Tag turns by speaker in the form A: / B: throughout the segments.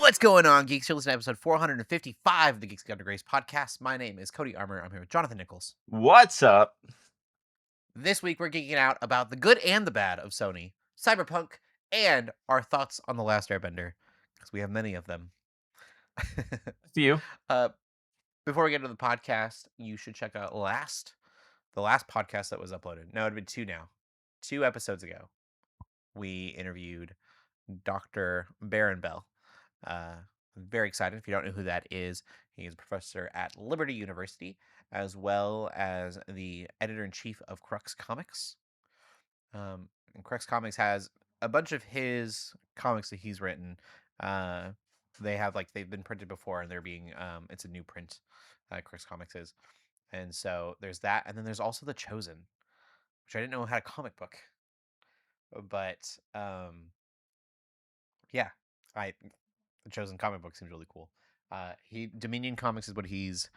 A: What's going on, geeks? You're listening to episode 455 of the Geeks Under Grace podcast. My name is Cody Armour. I'm here with Jonathan Nichols.
B: What's up?
A: This week, we're geeking out about the good and the bad of Sony, Cyberpunk, and our thoughts on The Last Airbender, because we have many of them.
B: You?
A: uh, before we get into the podcast, you should check out the last podcast that was uploaded. No, it'd been two now. 2 episodes ago, we interviewed Dr. Baron Bell. Very excited. If you don't know who that is, he is a professor at Liberty University, as well as the editor-in-chief of Crux Comics. And Crux Comics has a bunch of his comics that he's written. They've been printed before, and they're being it's a new print. Crux Comics is, and so there's that, and then there's also The Chosen, which I didn't know had a comic book, but yeah, The Chosen comic book seems really cool. Dominion Comics is what he's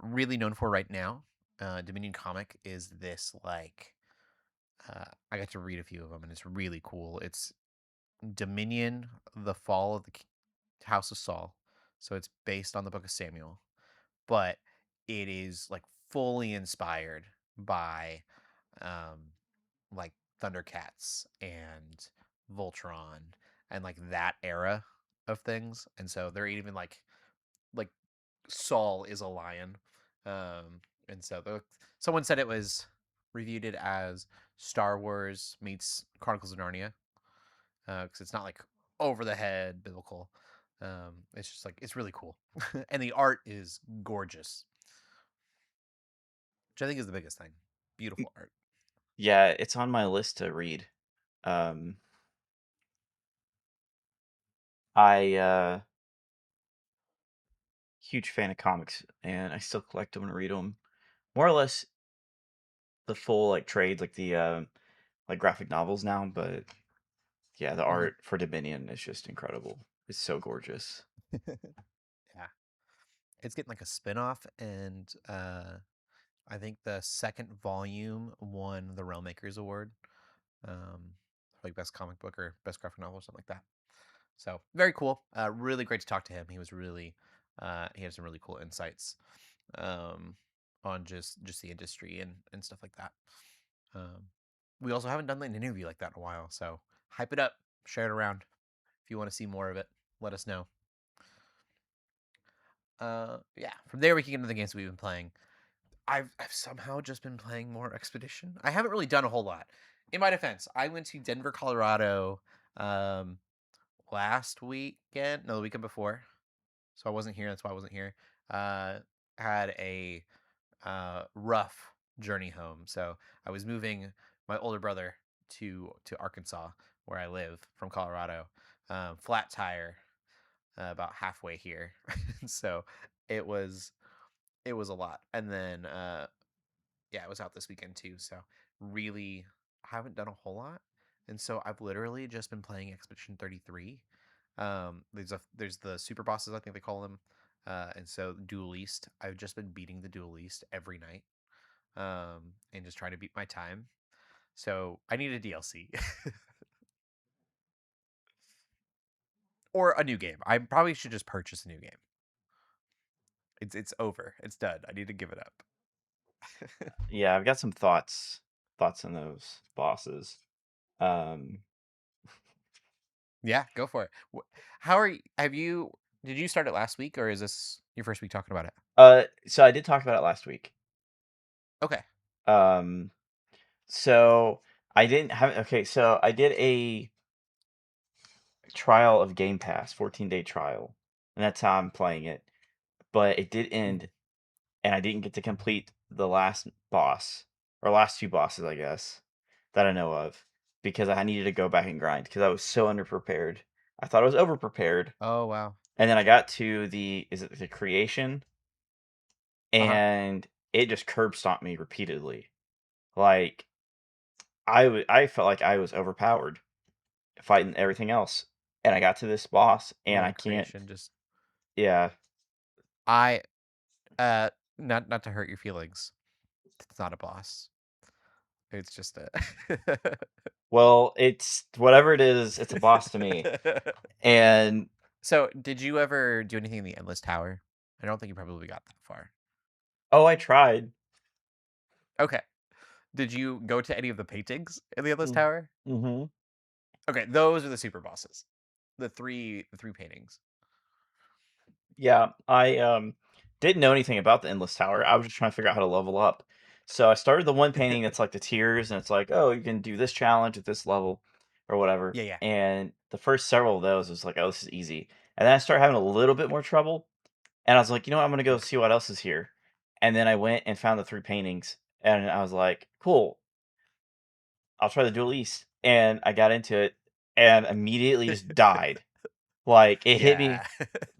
A: really known for right now. Dominion Comic is this I got to read a few of them, and it's really cool. It's Dominion: The Fall of the House of Saul, so it's based on the Book of Samuel, but it is like fully inspired by like Thundercats and Voltron and like that era of things. And so they're even like Saul is a lion. And so someone said it was reviewed it as Star Wars meets Chronicles of Narnia, because it's not like over the head biblical. It's just like it's really cool, and the art is gorgeous, which I think is the biggest thing. Beautiful art.
B: Yeah, it's on my list to read. I huge fan of comics, and I still collect them and read them. More or less the full like trades, like the like graphic novels now. But yeah, the
A: Mhm.
B: art for Dominion is just incredible. It's so gorgeous.
A: Yeah, it's getting like a spin-off, and I think the second volume won the Realmmakers Award, for like best comic book or best graphic novel or something like that. So very cool. Really great to talk to him. He was really he had some really cool insights on just the industry and stuff like that. Um, we also haven't done an interview like that in a while, so hype it up, share it around. If you want to see more of it, let us know. Yeah, from there we can get into the games we've been playing. I've somehow just been playing more Expedition. I haven't really done a whole lot. In my defense, I went to Denver, Colorado, um, last weekend. No, the weekend before. So I wasn't here. That's why I wasn't here. Uh, had a rough journey home. So I was moving my older brother to Arkansas, where I live, from Colorado. Flat tire, about halfway here. So it was it was a lot. And then yeah, I was out this weekend too. So really, I haven't done a whole lot. And so I've literally just been playing Expedition 33. There's the super bosses, I think they call them. And so Duelist, I've just been beating the Duelist every night. And just trying to beat my time. So I need a DLC. Or a new game. I probably should just purchase a new game. It's over. It's done. I need to give it up.
B: Yeah, I've got some thoughts on those bosses. Um,
A: Yeah, go for it. How are you? Did you start it last week, or is this your first week talking about it?
B: so I did talk about it last week.
A: Okay.
B: Um, so I didn't have okay. So I did a trial of Game Pass, 14-day trial, and that's how I'm playing it. But it did end, and I didn't get to complete the last boss, or last two bosses, I guess, that I know of, because I needed to go back and grind because I was so underprepared. I thought I was overprepared,
A: Oh, wow.
B: and then I got to the creation,
A: Uh-huh.
B: and it just curb stomped me repeatedly. Like I felt like I was overpowered fighting everything else, and I got to this boss, and
A: Yeah,
B: I
A: the
B: can't.
A: creation just
B: Yeah,
A: I uh not to hurt your feelings. It's not a boss. It's just a
B: well, it's whatever it is. It's a boss to me, and
A: So, did you ever do anything in the Endless Tower? I don't think you probably got that far.
B: Oh, I tried.
A: Okay. Did you go to any of the paintings in the Endless
B: Mm.
A: Tower?
B: Mhm.
A: Okay, those are the super bosses. The three paintings.
B: Yeah, I didn't know anything about the endless tower. I was just trying to figure out how to level up. So I started the one painting that's like the tiers, and it's like, oh, you can do this challenge at this level or whatever.
A: Yeah, yeah.
B: And the first several of those was like, oh, this is easy. And then I started having a little bit more trouble, and I was like, you know what, I'm gonna go
A: Oof.
B: see what else is here. And then I went and found the three paintings, and I was like, cool, I'll try the dual east. And I got into it, and immediately just died. Like it hit me
A: Yeah.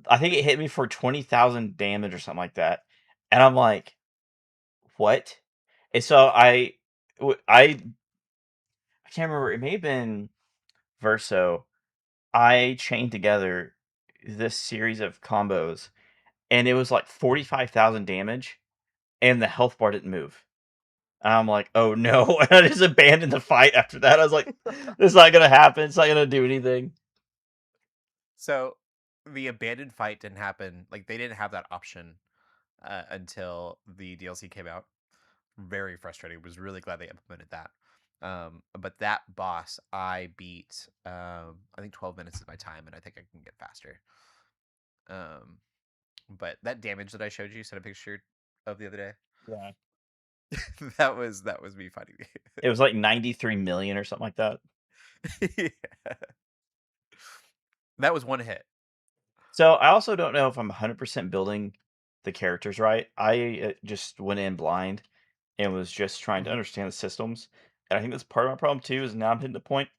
B: I think it hit me for 20,000 damage or something like that, and I'm like, "What?" And so I can't remember, it may have been Verso. I chained together this series of combos, and it was like 45,000 damage, and the health bar didn't move. And I'm like, "Oh, no," and I just abandoned the fight after that. I was like, "This is not gonna happen, it's not gonna do anything."
A: So, the abandoned fight didn't happen. Like they didn't have that option until the DLC came out. Very frustrating. Was really glad they implemented that. But that boss I beat. I think 12 minutes is my time, and I think I can get faster. Um, but that damage that I showed you, sent a picture of the other day.
B: Yeah.
A: that was me fighting.
B: It was like 93,000,000 or something like that.
A: Yeah. That was one hit.
B: So I also don't know if I'm 100% building the characters right. I just went in blind and was just trying to
A: Mhm.
B: understand the systems. And I think that's part of my problem too. Is now I'm hitting the point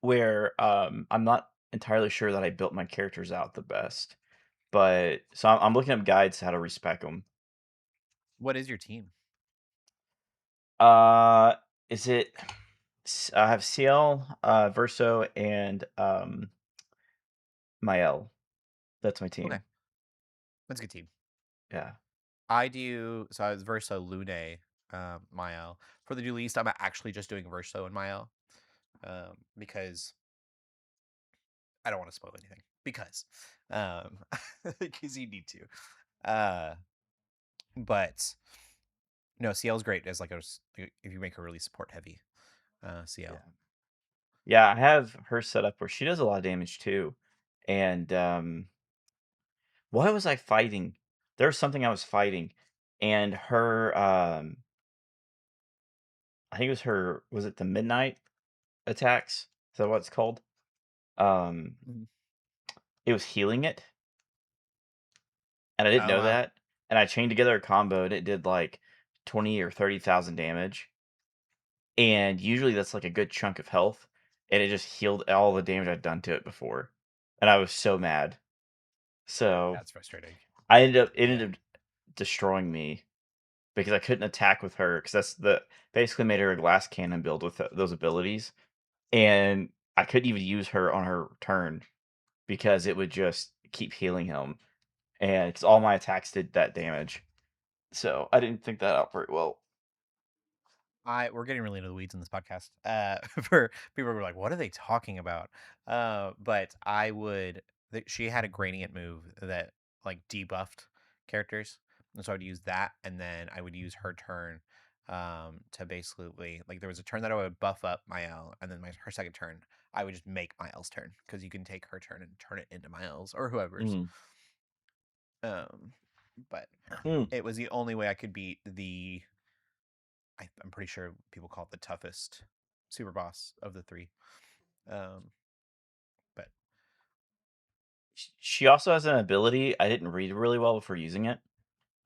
B: where I'm not entirely sure that I built my characters out the best. But so I'm looking up guides how to respec them.
A: What is your team?
B: Uh, is it? I have CL, Verso, and Mael. That's my
A: Okay,
B: team.
A: that's a good team.
B: Yeah.
A: I do. So I was Verso, Lune, Mael. For the Duelist, I'm actually just doing Verso and Mael, because I don't want to spoil anything. Um, because you need to. But no, CL is great as like if you make her really support heavy. CL.
B: Yeah. Yeah, I have her set up where she does a lot of damage too. And what was I fighting? There was something I was fighting, and her I think it was her, was it the midnight attacks? Is that what it's called? Um
A: Mhm.
B: it was healing it, and I didn't
A: Oh
B: know
A: wow,
B: that. And I chained together a combo and it did like 20 or 30,000 damage. And usually that's like a good chunk of health. And it just healed all the damage I'd done to it before. And I was so mad. So
A: that's frustrating.
B: it
A: Yeah.
B: ended up destroying me because I couldn't attack with her because that's the basically made her a glass cannon build with those abilities, and I couldn't even use her on her turn because it would just keep healing him, and because all my attacks did that damage. So I didn't think that out very well.
A: We're getting really into the weeds in this podcast. For people who are like, what are they talking about? But she had a gradient move that like debuffed characters, and so I would use that, and then I would use her turn, to basically like there was a turn that I would buff up my L, and then her second turn I would just make my L's turn because you can take her turn and turn it into my L's or whoever's.
B: Mm.
A: Um, but
B: Mm.
A: it was the only way I could beat I'm pretty sure people call it the toughest super boss of the three. Um, but
B: She also has an ability I didn't read really well before using it.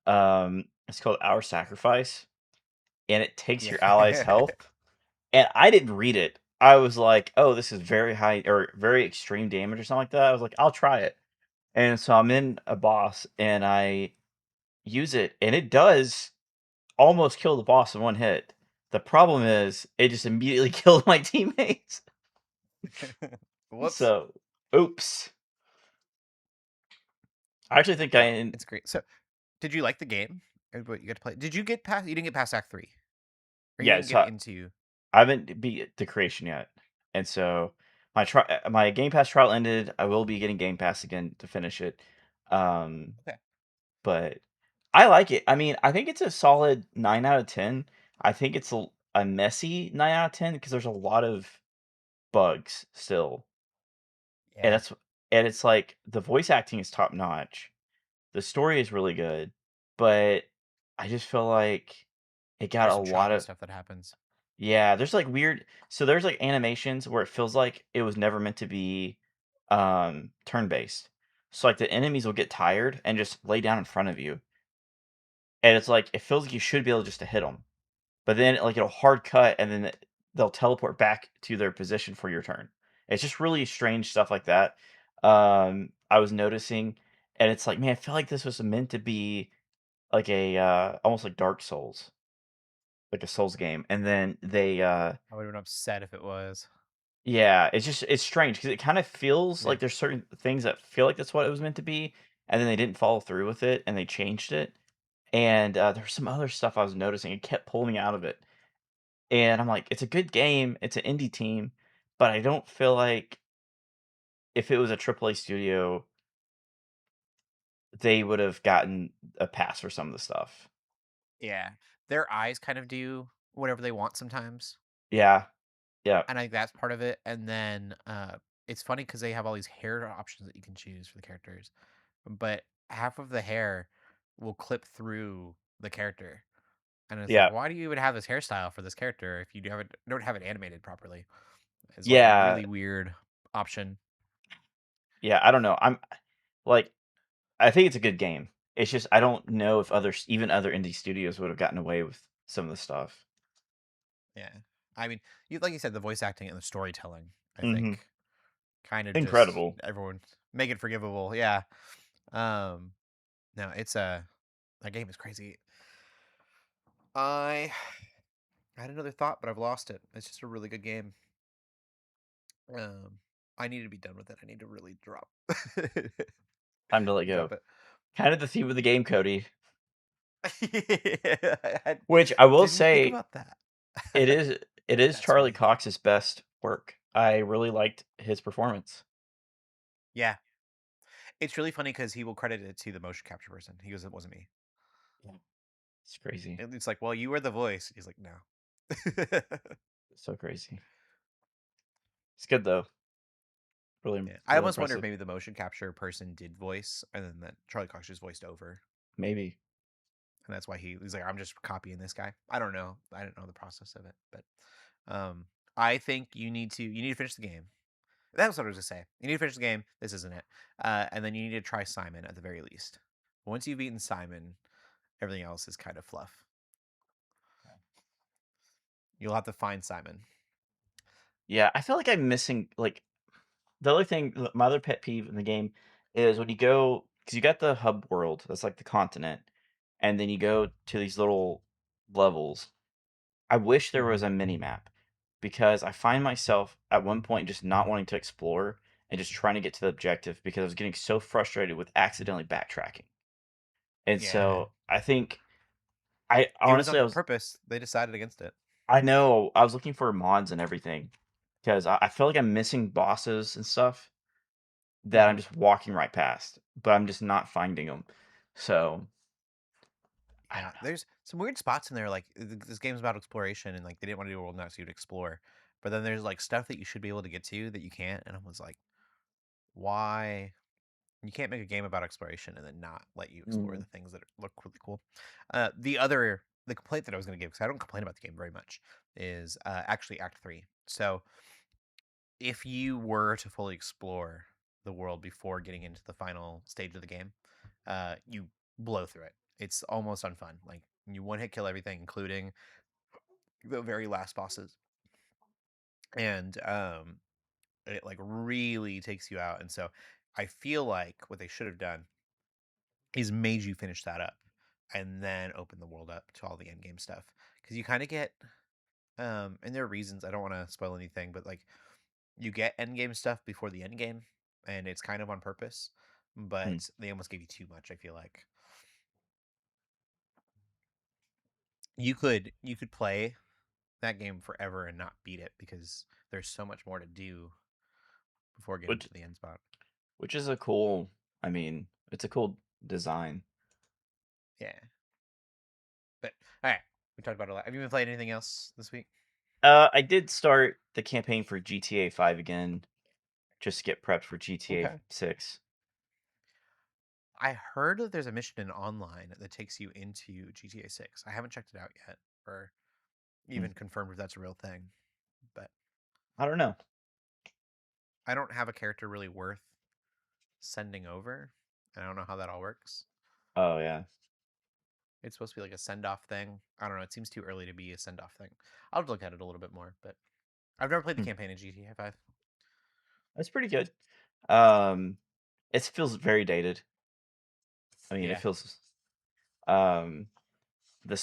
B: It's called Our Sacrifice, and it takes
A: yeah,
B: your allies' health. And I didn't read it. I was like, "Oh, this is very high or very extreme damage or something like that." I was like, "I'll try it." And so I'm in a boss and I use it, and it does almost kill the boss in one hit. The problem is it just immediately killed my teammates.
A: whoops.
B: So, oops. I actually think
A: No, it's great. So, did you like the game? What you got to play? Did you get past? You didn't get past Act 3, or you
B: yeah,
A: didn't get
B: so
A: into.
B: I haven't beat the creation yet. And so my Game Pass trial ended. I will be getting Game Pass again to finish it. Um,
A: Okay.
B: but I like it. I mean, I think it's a solid 9 out of 10. I think it's a messy 9 out of 10 because there's a lot of bugs still. And
A: Yeah.
B: that's and it's like the voice acting is top notch. The story is really good, but I just feel like it got
A: There's
B: a
A: some
B: lot
A: choppy
B: of
A: stuff that happens.
B: yeah, there's like weird there's like animations where it feels like it was never meant to be turn-based. So like the enemies will get tired and just lay down in front of you. And it's like it feels like you should be able just to hit them. But then like it'll hard cut and then they'll teleport back to their position for your turn. It's just really strange stuff like that. I was noticing and it's like, man, I feel like this was meant to be like a almost like Dark Souls, like a Souls game. And then they
A: I would have been upset if it was.
B: yeah, it's strange because it kind of feels
A: Yeah.
B: like there's certain things that feel like that's what it was meant to be, and then they didn't follow through with it and they changed it. And there's some other stuff I was noticing. It kept pulling me out of it. And I'm like, it's a good game, it's an indie team, but I don't feel like if it was a AAA studio, they would have gotten a pass for some of the stuff.
A: Yeah. Their eyes kind of do whatever they want sometimes.
B: Yeah, yeah,
A: And I think that's part of it. And then it's funny because they have all these hair options that you can choose for the characters, but half of the hair will clip through the character. And it's like,
B: yeah,
A: why do you even have this hairstyle for this character if you don't have it animated properly? It's like a
B: yeah,
A: really weird option.
B: yeah. I don't know. Like, I think it's a good game. It's just I don't know if even other indie studios would have gotten away with some of the stuff.
A: Yeah. I mean, like you said, the voice acting and the storytelling, I
B: Hmm.
A: think, kind of just
B: Incredible.
A: everyone make it forgivable. Yeah. Um, no, it's a that game is crazy. I had another thought, but I've lost it. It's just a really good game. Um, I need to be done with it. I need to really drop
B: Time to let
A: drop
B: go.
A: it.
B: Kind of the theme of the game, Cody.
A: I
B: Which I will
A: didn't think
B: say
A: about that.
B: it is it is
A: That's
B: Charlie
A: really funny.
B: Cox's best work. I really liked his performance.
A: Yeah, it's really funny because he will credit it to the motion capture person. He goes, "It wasn't me."
B: Yeah. It's crazy.
A: And it's like, "Well, you were the voice." He's like, "No."
B: So crazy. It's good though.
A: Yeah, I
B: Really
A: almost wonder if
B: impressive.
A: maybe the motion capture person did voice, and then that Charlie Cox just voiced over,
B: Maybe.
A: and that's why he's like, "I'm just copying this guy." I don't know. I don't know the process of it, but um, I think you need to finish the game. That's what I was gonna say. You need to finish the game. This isn't it, and then you need to try Simon at the very least. Once you've beaten Simon, everything else is kind of fluff. You'll have to find Simon.
B: Yeah, I feel like I'm missing like the other thing my other pet peeve in the game is when you go because you got the hub world, that's like the continent, and then you go to these little levels. I wish there was
A: Hmm.
B: a mini map because I find myself at one point just not wanting to explore and just trying to get to the objective because I was getting so frustrated with accidentally backtracking. And
A: Yeah,
B: so I think I
A: it was
B: honestly
A: on purpose. They decided against it.
B: I know I was looking for mods and everything because I feel like I'm missing bosses and stuff that I'm
A: Hmm.
B: just walking right past, but I'm just not finding them. So I
A: Yeah,
B: don't know.
A: there's some weird spots in there. Like this game's about exploration, and like they didn't want to do a world map so you'd explore. But then there's like stuff that you should be able to get to that you can't, and I was like, why? You can't make a game about exploration and then not let you explore
B: Mm,
A: the things that look really cool. The complaint that I was going to give, because I don't complain about the game very much, is actually Act Three. So if you were to fully explore the world before getting into the final stage of the game, you blow through it. It's almost unfun. Like you one hit kill everything, including the very last bosses, and it like really takes you out. And so I feel like what they should have done is made you finish that up and then open the world up to all the end game stuff because you kind of get and there are reasons I don't want to spoil anything, but like you get end game stuff before the end game, and it's kind of on purpose,
B: mm.
A: but they almost gave you too much. I feel like you could play that game forever and not beat it because there's so much more to do before getting
B: which
A: to the end spot.
B: which is a cool. I mean, it's a cool design.
A: Yeah. But all right, we talked about a lot. Have you been playing anything else this week?
B: I did start the campaign for GTA 5 again, just to get prepped for GTA
A: Okay.
B: 6.
A: I heard that there's a mission in online that takes you into GTA 6. I haven't checked it out yet or
B: Hmm.
A: even confirmed if that's a real thing, but
B: I don't know.
A: I don't have a character really worth sending over. And I don't know how that all works.
B: Oh yeah.
A: It's supposed to be like a send off thing. I don't know. It seems too early to be a send off thing. I'll have to look at it a little bit more, but I've never played the
B: Hmm.
A: campaign in GTA 5.
B: That's pretty good. Um, it feels very dated. I mean, it
A: Yeah.
B: feels um the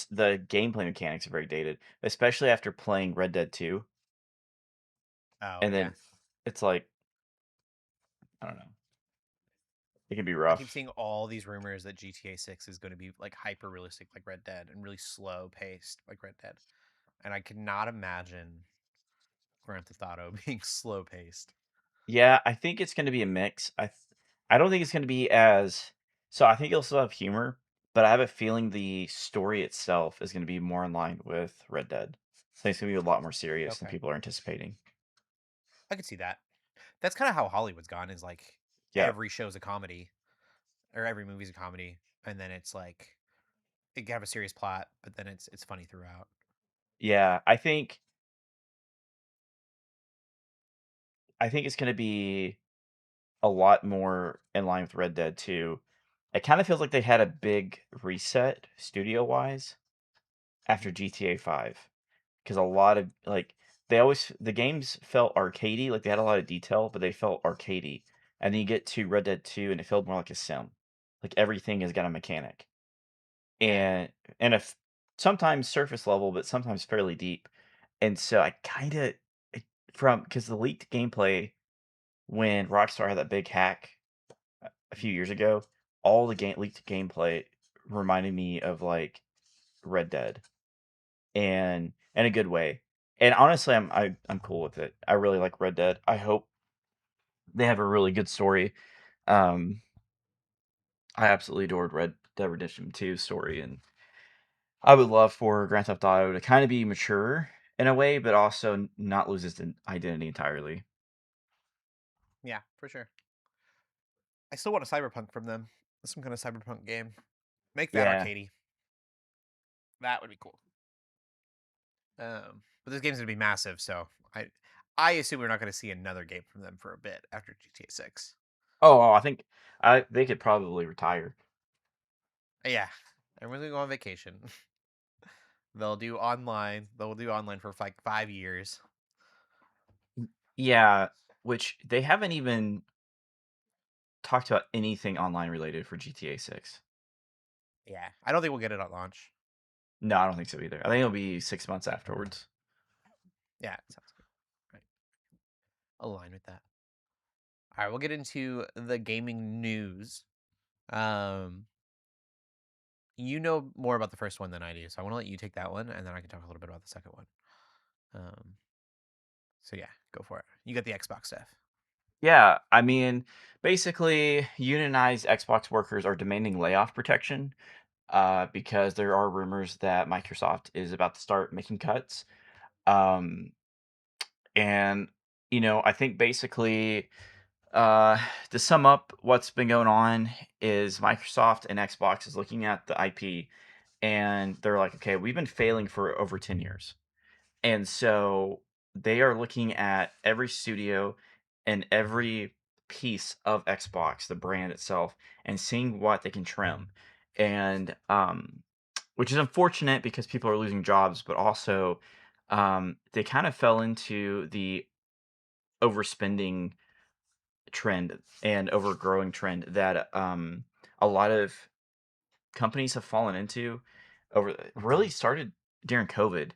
B: gameplay mechanics are very dated, especially after playing Red Dead 2,
A: Oh,
B: and
A: yeah.
B: then it's like I don't know. It can be
A: I keep
B: rough.
A: seeing all these rumors that GTA 6 is going to be like hyper realistic like Red Dead and really slow paced like Red Dead. And I could not imagine Grand Theft Auto being slow paced.
B: Yeah, I think it's gonna be a mix. I don't think it's gonna be as so I think it'll still have humor, but I have a feeling the story itself is gonna be more in line with Red Dead. I think it's gonna be a lot more serious than
A: Okay.
B: people are anticipating.
A: I could see that. That's kind of how Hollywood's gone is like
B: Yeah.
A: every show's a comedy or every movie's a comedy and then it's like it can have a serious plot, but then it's funny throughout.
B: Yeah, I think it's gonna be a lot more in line with Red Dead 2. It kind of feels like they had a big reset studio-wise after GTA 5 because a lot of like the games felt arcadey, like they had a lot of detail, but they felt arcadey. And then you get to Red Dead 2 and it felt more like a sim. Like everything has got a mechanic.
A: Yeah.
B: And if sometimes surface level, but sometimes fairly deep. And so I kind of from because the leaked gameplay when Rockstar had that big hack a few years ago, all the game leaked gameplay reminded me of like Red Dead, and in a good way. And honestly, I'm cool with it. I really like Red Dead. I hope they have a really good story. Um, I absolutely adored Red Dead Redemption 2's story, and I would love for Grand Theft Auto to kind of be mature in a way, but also not lose its identity entirely.
A: Yeah, for sure. I still want a Cyberpunk from them. Some kind of Cyberpunk game. Make that
B: Yeah.
A: arcadey. That would be cool. But this game's gonna be massive, so I assume we're not gonna see another game from them for a bit after GTA 6.
B: Oh, I think they could probably retire.
A: Yeah, everyone's gonna go on vacation. They'll do online. They'll do online for like 5 years.
B: Yeah, which they haven't even talked about anything online related for GTA 6.
A: Yeah, I don't think we'll get it at launch.
B: No, I don't think so either. I think it'll be 6 months afterwards.
A: Yeah, it sounds good. Right, align with that. All right, we'll get into the gaming news. Um, you know more about the first one than I do, so I want to let you take that one, and then I can talk a little bit about the second one. Um, so yeah, go for it. You got the Xbox stuff.
B: Yeah, I mean, basically, unionized Xbox workers are demanding layoff protection because there are rumors that Microsoft is about to start making cuts. Um, and, I think basically, uh, to sum up what's been going on is Microsoft and Xbox is looking at the IP and they're like, okay, we've been failing for over 10 years. And so they are looking at every studio and every piece of Xbox, the brand itself, and seeing what they can trim. And which is unfortunate because people are losing jobs, but also they kind of fell into the overspending trend and overgrowing trend that a lot of companies have fallen into over really
A: Mhm.
B: started during COVID,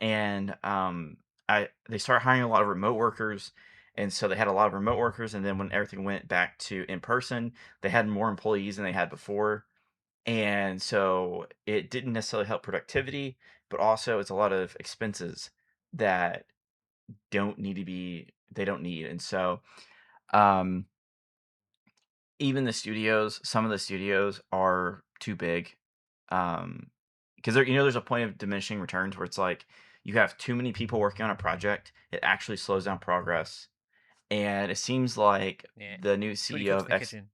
B: and I they started hiring a lot of remote workers, and so they had a lot of remote workers, and then when everything went back to in person, they had more employees than they had before, and so it didn't necessarily help productivity, but also it's a lot of expenses that don't need to be they don't need, and so Um, Even the studios, some of the studios are too big. Because there's a point of diminishing returns where it's like you have too many people working on a project, it actually slows down progress. And it seems like
A: Yeah.
B: the new
A: Too many
B: CEO
A: cooks
B: of
A: in the kitchen.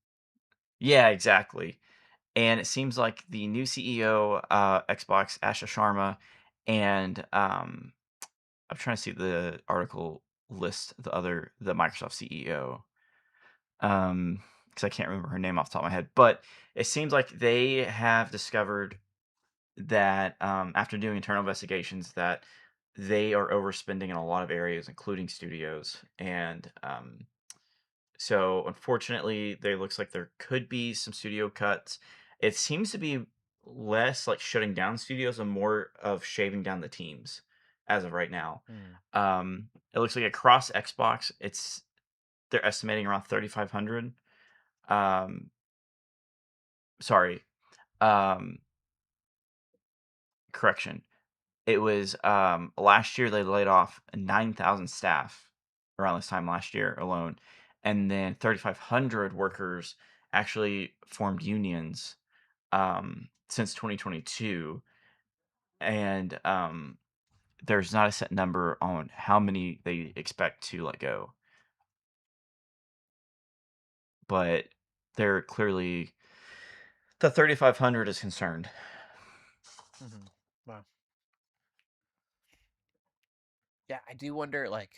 B: yeah, exactly. And it seems like the new CEO, Xbox, Asha Sharma, and I'm trying to see the article list the Microsoft CEO. Because I can't remember her name off the top of my head, but it seems like they have discovered that after doing internal investigations that they are overspending in a lot of areas, including studios, and so unfortunately, there looks like there could be some studio cuts. It seems to be less like shutting down studios and more of shaving down the teams as of right now.
A: Hmm.
B: It looks like across Xbox, they're estimating around 3,500. Um, sorry, um, correction. It was last year they laid off 9,000 staff around this time last year alone, and then 3,500 workers actually formed unions since 2022, and there's not a set number on how many they expect to let go, but they're clearly the 3,500 is concerned.
A: Hmm. Wow. Yeah, I do wonder. Like,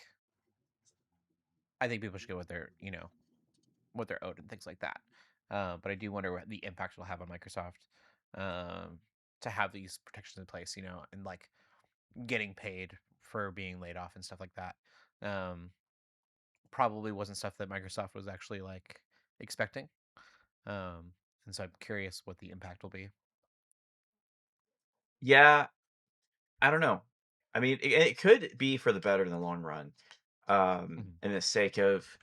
A: I think people should go with what they're owed and things like that. But I do wonder what the impact will have on Microsoft um, to have these protections in place. And like getting paid for being laid off and stuff like that. Um, Probably wasn't stuff that Microsoft was actually like expecting. Um, and so I'm curious what the impact will be.
B: Yeah, I don't know. I mean, it could be for the better in the long run,
A: Mhm.
B: in the sake of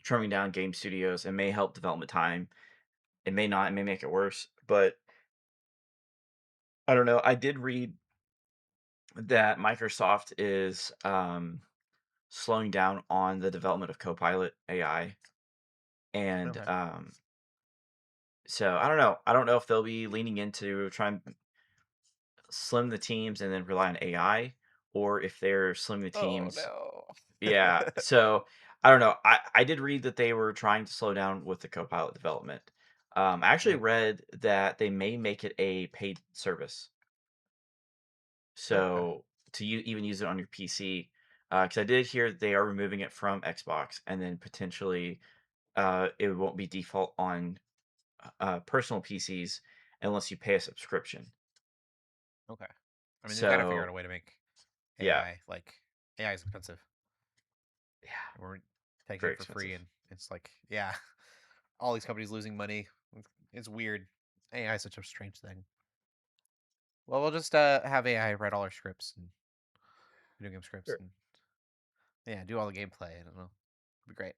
B: trimming down game studios. It may help development time. It may not. It may make it worse. But I don't know. I did read that Microsoft is slowing down on the development of Copilot AI, and
A: Okay.
B: so I don't know. I don't know if they'll be leaning into trying to slim the teams and then rely on AI, or if they're slimming the
A: Oh
B: teams.
A: no.
B: Yeah. So I don't know. I did read that they were trying to slow down with the Copilot development. I actually
A: Mhm.
B: read that they may make it a paid service.
A: Okay.
B: So to even use it on your PC, because I did hear they are removing it from Xbox, and then potentially it won't be default on personal PCs unless you pay a subscription.
A: Okay. I mean, they've got to figure out a
B: So
A: way to make
B: yeah,
A: AI is expensive.
B: yeah,
A: And we're taking
B: very
A: it for free,
B: expensive.
A: and it's like, yeah, all these companies losing money. It's weird. AI is such a strange thing. Well, we'll just have AI write all our scripts and video game scripts,
B: Sure.
A: and yeah, do all the gameplay. I don't know. It'd be great.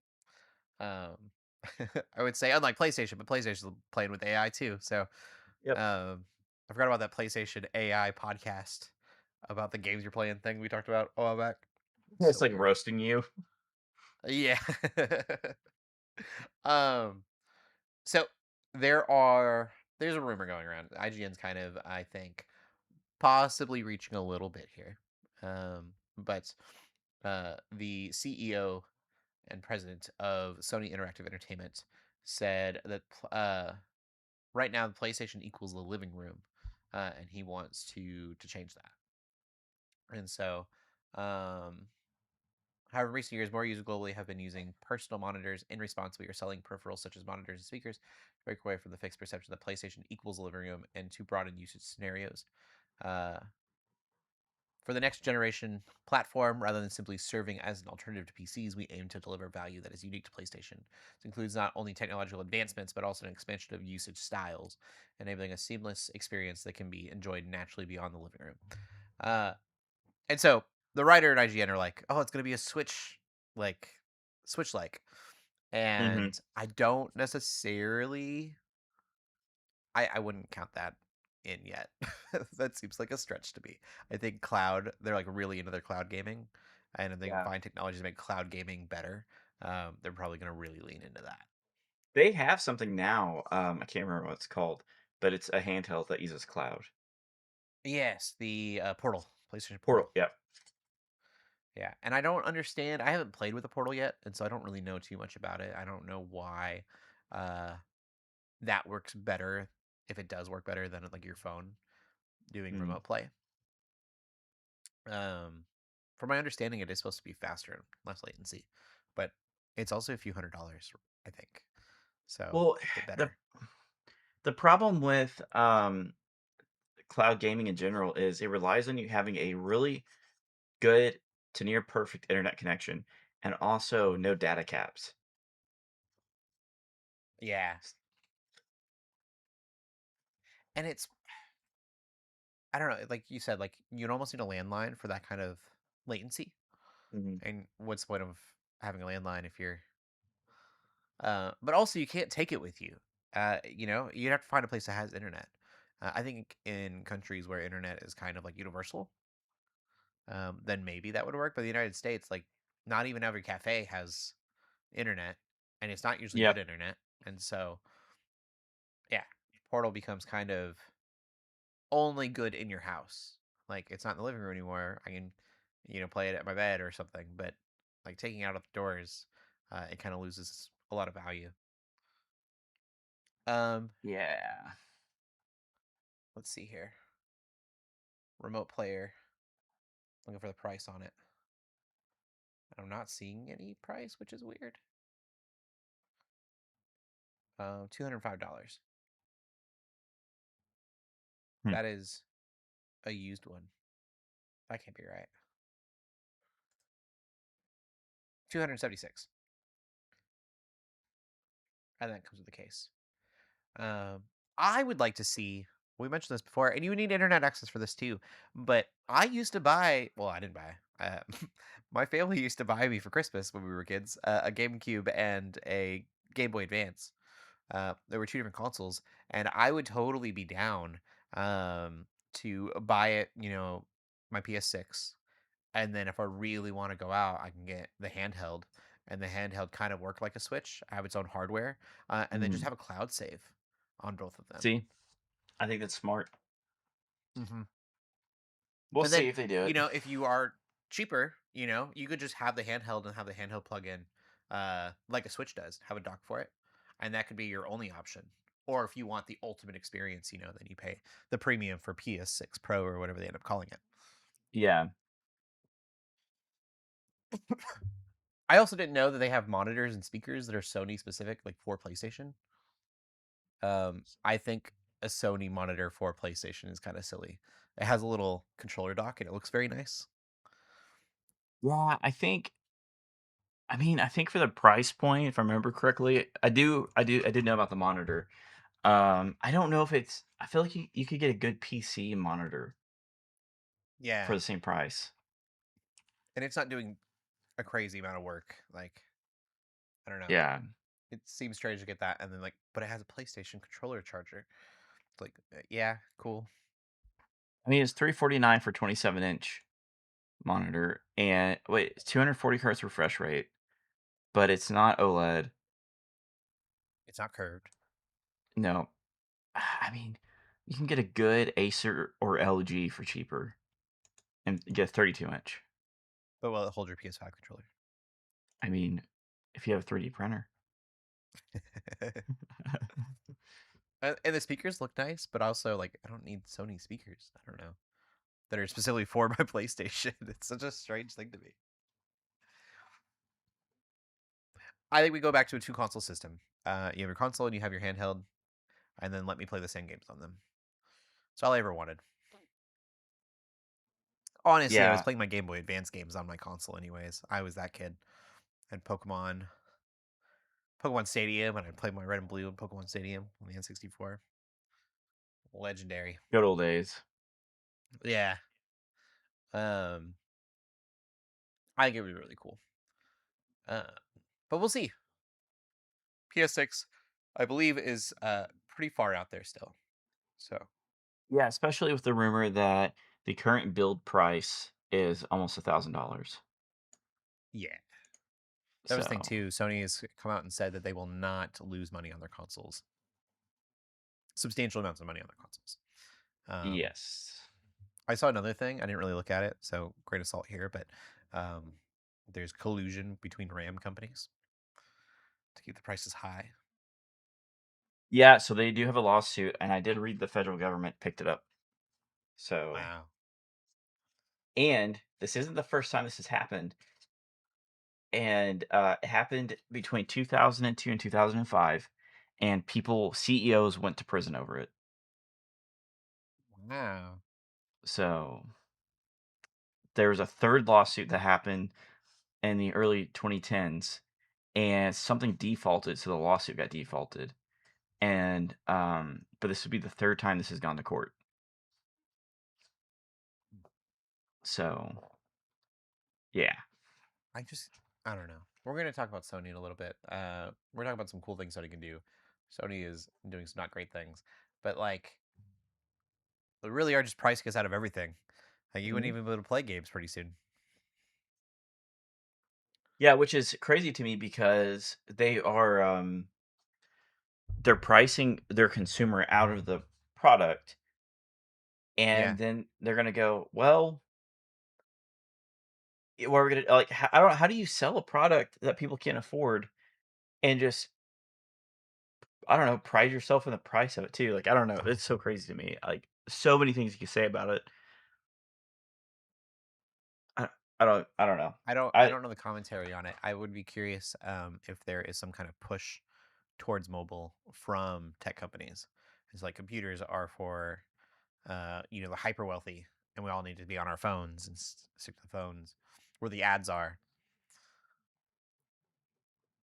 A: I would say unlike PlayStation, but PlayStation's playing with AI too. So
B: Yep.
A: I forgot about that PlayStation AI podcast about the games you're playing thing we talked about a while back.
B: It's
A: So
B: like
A: weird.
B: roasting you.
A: Yeah. um. So there's a rumor going around. IGN's kind of, I think, possibly reaching a little bit here. But the CEO and president of Sony Interactive Entertainment said that right now the PlayStation equals the living room, and he wants to change that. And so, um, however, in recent years, more users globally have been using personal monitors in response. We are selling peripherals such as monitors and speakers to break away from the fixed perception that PlayStation equals the living room and to broaden usage scenarios. Uh, For the next generation platform, rather than simply serving as an alternative to PCs, we aim to deliver value that is unique to PlayStation. This includes not only technological advancements, but also an expansion of usage styles, enabling a seamless experience that can be enjoyed naturally beyond the living room. Uh, and so the writer and IGN are like, oh, it's going to be a Switch like.
B: Hmm.
A: And I don't necessarily I wouldn't count that in yet. That seems like a stretch to me. I think they're like really into their cloud gaming, and they
B: Yeah.
A: find technologies to make cloud gaming better. they're probably going to really lean into that.
B: They have something now. I can't remember what it's called, but it's a handheld that uses cloud.
A: Yes, the Portal, PlayStation
B: Portal.
A: Portal.
B: Yeah.
A: Yeah, and I don't understand. I haven't played with the Portal yet, and so I don't really know too much about it. I don't know why uh, that works better, if it does work better than like your phone doing
B: Mm.
A: remote play. Um, from my understanding, it is supposed to be faster and less latency, but it's also a few $100s, I think. So
B: Well,
A: a bit
B: the
A: better.
B: the problem with cloud gaming in general is it relies on you having a really good to near perfect internet connection and also no data caps.
A: Yeah, and it's I don't know, like you said, like you'd almost need a landline for that kind of latency.
B: Mhm.
A: And what's the point of having a landline if you're but also you can't take it with you. You'd have to find a place that has internet. I think in countries where internet is kind of like universal, then maybe that would work. But the United States, like, not even every cafe has internet, and it's not usually good
B: Yep.
A: internet. And so, yeah, Portal becomes kind of only good in your house. Like, it's not in the living room anymore. I can, play it at my bed or something. But like taking it out of the doors, it kind of loses a lot of value. Um,
B: Yeah.
A: let's see here. Remote player. Looking for the price on it. I'm not seeing any price, which is weird. $205.
B: Hmm.
A: That is a used one. That can't be right. 276, and that comes with the case. Um, I would like to see. We mentioned this before, and you need internet access for this too. But I used to buy. Well, I didn't buy. My family used to buy me for Christmas when we were kids a GameCube and a Game Boy Advance. There were two different consoles, and I would totally be down to buy it. My PS6, and then if I really want to go out, I can get the handheld, and the handheld kind of work like a Switch, have its own hardware, and then just
B: Mhm.
A: have a cloud save on both of them.
B: See, I think that's smart.
A: Hmm.
B: We'll
A: And then,
B: see if they do it.
A: if you are cheaper, you could just have the handheld and have the handheld plug in, like a Switch does, have a dock for it, and that could be your only option. Or if you want the ultimate experience, then you pay the premium for PS6 Pro or whatever they end up calling it.
B: Yeah.
A: I also didn't know that they have monitors and speakers that are Sony specific, like for PlayStation. I think a Sony monitor for PlayStation is kind of silly. It has a little controller dock and it looks very nice.
B: Yeah, I think for the price point, if I remember correctly, I did know about the monitor. I don't know if it's I feel like you could get a good PC monitor for
A: Yeah,
B: the same price.
A: and it's not doing a crazy amount of work. Like, I don't know.
B: Yeah.
A: It seems strange to get that and then like, but it has a PlayStation controller charger. It's like, yeah, cool.
B: I mean, it's 349 for 27-inch monitor, and wait, it's 240 hertz refresh rate, but it's not OLED.
A: It's not curved,
B: No, I mean, you can get a good Acer or LG for cheaper and get 32-inch.
A: but will it hold your PS5 controller?
B: I mean, if you have a 3D printer.
A: And the speakers look nice, but also like I don't need Sony speakers. I don't know that are specifically for my PlayStation. It's such a strange thing to me. I think we go back to a two console system. You have your console and you have your handheld, and then let me play the same games on them. That's all I ever wanted. Honestly, I was
B: Yeah,
A: playing my Game Boy Advance games on my console, anyways. I was that kid. And Pokemon Stadium, and I played my Red and Blue and Pokemon Stadium on the N64. Legendary.
B: good old days.
A: Yeah. Um, I think it would be really cool. Uh, but we'll see. PS6, I believe, is pretty far out there still. So
B: Yeah, especially with the rumor that the current build price is almost $1,000.
A: yeah, That was the thing
B: So
A: too. Sony has come out and said that they will not lose money on their consoles. Substantial amounts of money on their consoles. Um,
B: yes.
A: I saw another thing. I didn't really look at it, so grain of salt here. But um, there's collusion between RAM companies to keep the prices high.
B: Yeah, so they do have a lawsuit, and I did read the federal government picked it up. So,
A: Wow.
B: and this isn't the first time this has happened. And it happened between 2002 and 2005, and CEOs went to prison over it.
A: Wow.
B: So there was a third lawsuit that happened in the early 2010s, and something defaulted, so the lawsuit got defaulted. And but this would be the third time this has gone to court. So yeah.
A: I don't know. We're gonna talk about Sony in a little bit. We're talking about some cool things Sony can do. Sony is doing some not great things, but like they really are just pricing us out of everything. Like you wouldn't
B: Mhm.
A: even be able to play games pretty soon.
B: Yeah, which is crazy to me because they're pricing their consumer out of the product,
A: Yeah.
B: and then they're gonna go, well, what are we gonna like? I don't know. How do you sell a product that people can't afford and just I don't know, pride yourself in the price of it too? Like I don't know. It's so crazy to me. Like so many things you can say about it. I, I don't know.
A: I
B: I
A: don't know the commentary on it. I would be curious if there is some kind of push towards mobile from tech companies. It's like computers are for the hyper wealthy, and we all need to be on our phones and stick to the phones where the ads are.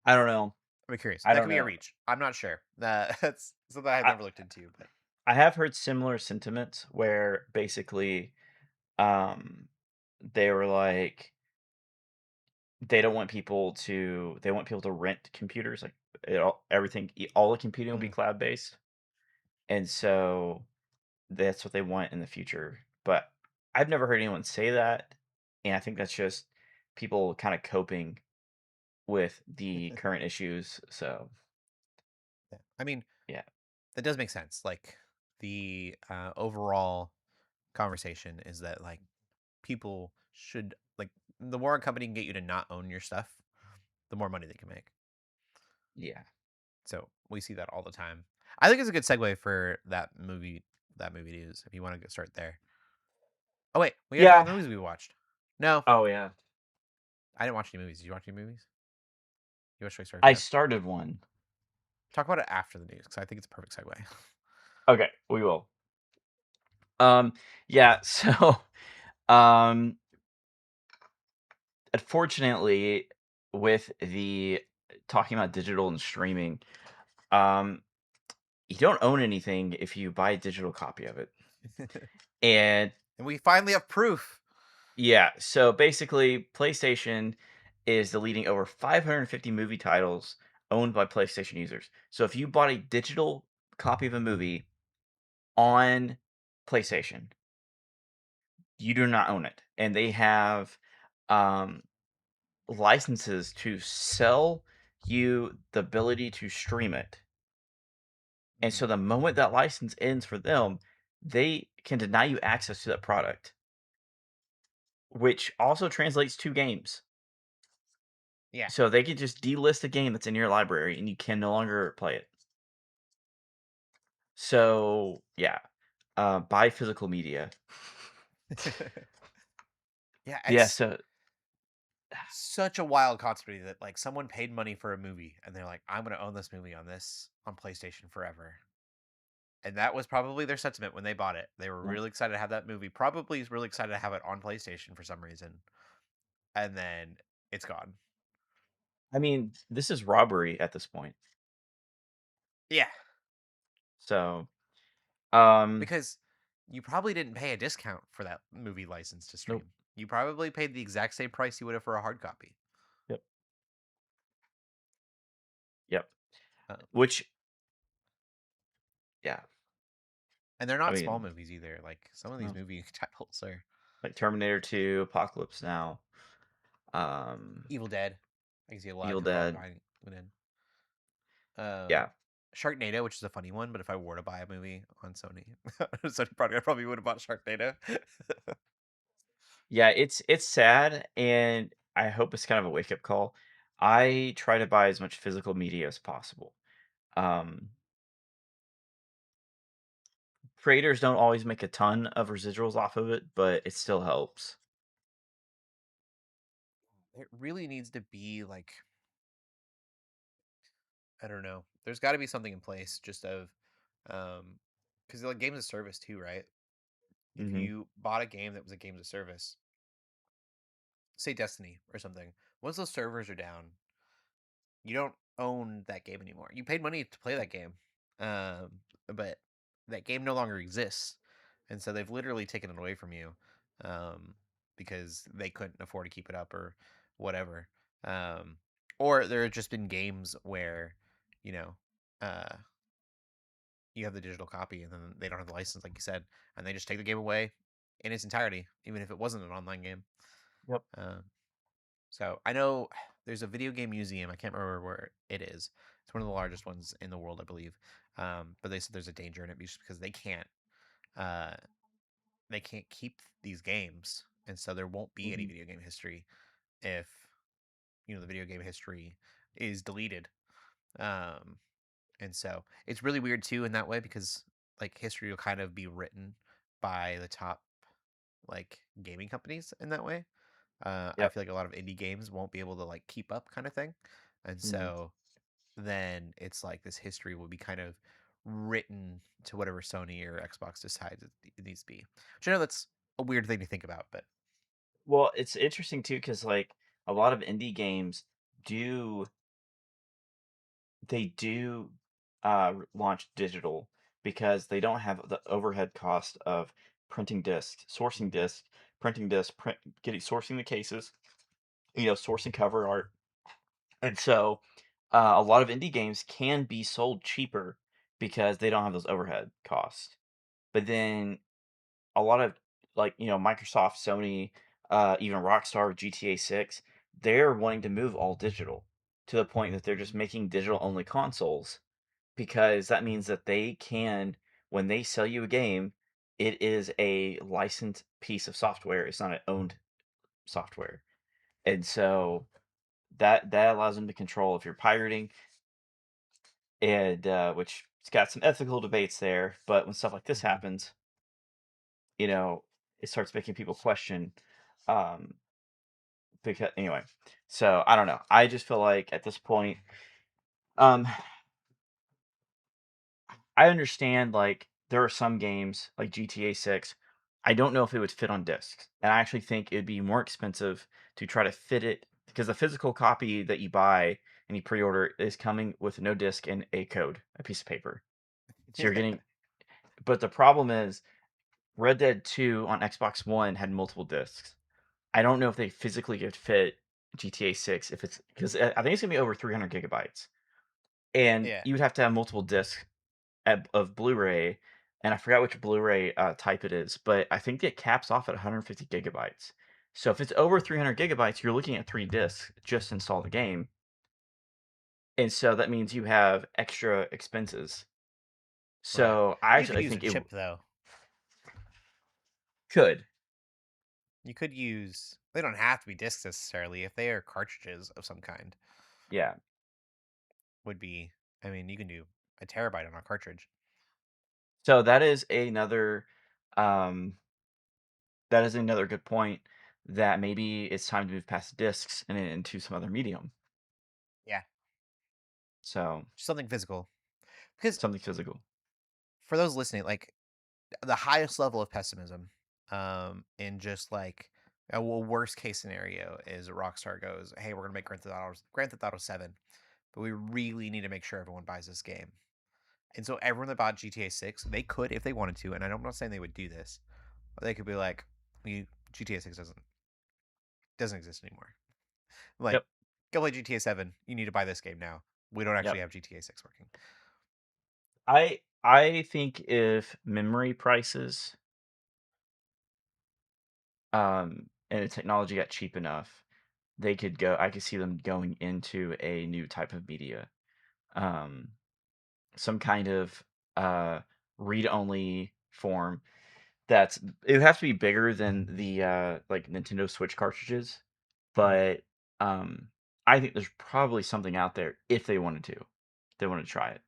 B: I don't know.
A: I'm curious.
B: I
A: That
B: don't
A: could be a
B: know.
A: reach. I'm not sure. That's something I've
B: I
A: never looked into, but
B: I have heard similar sentiments where basically um they were like they want people to rent computers like all the computing will be
A: mm,
B: cloud based. And so that's what they want in the future. But I've never heard anyone say that, and I think that's just people kind of coping with the current issues. So
A: yeah. I mean,
B: yeah,
A: that does make sense. Like the overall conversation is that like people should like the more a company can get you to not own your stuff, the more money they can make.
B: yeah,
A: So we see that all the time. I think it's a good segue for that movie news if you want to get start there. Oh wait, we gotta talk about
B: yeah.
A: the movies we watched. No,
B: Oh yeah,
A: I didn't watch any movies. Did you watch any movies? You watch Toy Story
B: I
A: 5?
B: started one.
A: Talk about it after the news because I think it's a perfect segue.
B: Okay, we will. Yeah. So um, unfortunately, with the talking about digital and streaming, um, you don't own anything if you buy a digital copy of it. And
A: And we finally have proof.
B: yeah, so basically, PlayStation is deleting over 550 movie titles owned by PlayStation users. So if you bought a digital copy of a movie on PlayStation, you do not own it. And they have um, licenses to sell you the ability to stream it. And
A: Mm,
B: so the moment that license ends for them, they can deny you access to that product, which also translates to games.
A: yeah.
B: So they could just delist a game that's in your library and you can no longer play it. So yeah, buy physical media.
A: Yeah,
B: Yeah.
A: it's
B: So
A: such a wild concept to me that like someone paid money for a movie and they're like, I'm gonna own this movie on PlayStation forever. And that was probably their sentiment when they bought it. They were
B: yeah.
A: really excited to have that movie. Probably really excited to have it on PlayStation for some reason. And then it's gone.
B: I mean, this is robbery at this point.
A: Yeah,
B: So um,
A: because you probably didn't pay a discount for that movie license to
B: nope.
A: stream. You probably paid the exact same price you would have for a hard copy.
B: Yep. Yep.
A: Uh,
B: Which yeah,
A: and they're
B: I
A: not small
B: mean,
A: movies either. Like some of these
B: no,
A: movie titles are
B: like Terminator 2, Apocalypse Now.
A: Evil Dead. I can see a lot of
B: Evil
A: people probably
B: Dead.
A: buying it in. Um,
B: Yeah.
A: Sharknado, which is a funny one, but if I were to buy a movie on Sony, Sony product, I probably would have bought Sharknado.
B: Yeah, it's sad, and I hope it's kind of a wake-up call. I try to buy as much physical media as possible. Um, Creators don't always make a ton of residuals off of it, but it still helps.
A: It really needs to be like, I don't know. There's got to be something in place just of, because like games of service too, right? If
B: Mhm.
A: you bought a game that was a games of service, say Destiny or something, once those servers are down, you don't own that game anymore. You paid money to play that game, um, but that game no longer exists, and so they've literally taken it away from you, um, because they couldn't afford to keep it up or whatever. Um, or there have just been games where, you know, uh, you have the digital copy and then they don't have the license, like you said, and they just take the game away in its entirety, even if it wasn't an online game.
B: Yep.
A: Um, so I know there's a video game museum. I can't remember where it is. It's one of the largest ones in the world, I believe. But they said there's a danger in it just because uh, they can't keep these games, and so there won't be any
B: Mhm.
A: video game history if the video game history is deleted. Um, and so it's really weird too in that way because like history will kind of be written by the top like gaming companies in that way. I
B: Yep.
A: feel like a lot of indie games won't be able to like keep up kind of thing. And
B: Mhm.
A: so then it's like this history will be kind of written to whatever Sony or Xbox decides it needs to be. Which I know that's a weird thing to think about, but
B: Well, it's interesting too because like, a lot of indie games do do, launch digital because they don't have the overhead cost of printing discs, sourcing discs, printing discs, sourcing the cases, sourcing cover art. And so, a lot of indie games can be sold cheaper because they don't have those overhead costs. But then a lot of Microsoft, Sony, even Rockstar with GTA 6, they're wanting to move all digital to the point that they're just making digital only consoles because that means that they can, when they sell you a game, it is a licensed piece of software. It's not an owned software. And so that allows them to control if you're pirating, and which it's got some ethical debates there. But when stuff like this
A: Mhm.
B: happens, you know, it starts making people question. Um, because anyway, so I don't know. I just feel like at this point, um, I understand like there are some games like GTA 6. I don't know if it would fit on discs, and I actually think it would be more expensive to try to fit it because the physical copy that you buy and you pre-order is coming with no disc and a code, a piece of paper. So you're getting, but the problem is Red Dead 2 on Xbox One had multiple discs. I don't know if they physically could fit GTA 6 if it's because I think it's gonna be over 300 gigabytes, and
A: Yeah.
B: you would have to have multiple discs of Blu-ray, and I forgot which Blu-ray type it is, but I think it caps off at 150 gigabytes. So if it's over 300 gigabytes, you're looking at 3 discs just to install the game, and so that means you have extra expenses.
A: Right.
B: So I
A: You could
B: actually
A: use a
B: think
A: chip though.
B: could.
A: You could use. They don't have to be discs necessarily. If they are cartridges of some kind,
B: Yeah.
A: would be. I mean, you can do a terabyte on a cartridge.
B: So um, that is another good point that maybe it's time to move past discs and into some other medium.
A: Yeah,
B: So
A: something physical. Because
B: something physical.
A: for those listening, like the highest level of pessimism, in just like a worst case scenario is Rockstar goes, "Hey, we're gonna make Grand Theft Auto 7, but we really need to make sure everyone buys this game." And so everyone that bought GTA 6, they could if they wanted to, and I'm not saying they would do this, but they could be like, "We GTA 6 doesn't exist anymore. Like,
B: Yep.
A: go play GTA 7. You need to buy this game now. We don't actually
B: Yep.
A: have GTA 6 working."
B: I think if memory prices and the technology got cheap enough, I could see them going into a new type of media. Um, some kind of uh read only form that's it would have to be bigger than the like Nintendo Switch cartridges,
A: Mhm.
B: but um I think there's probably something out there if they wanted to. They want to try it.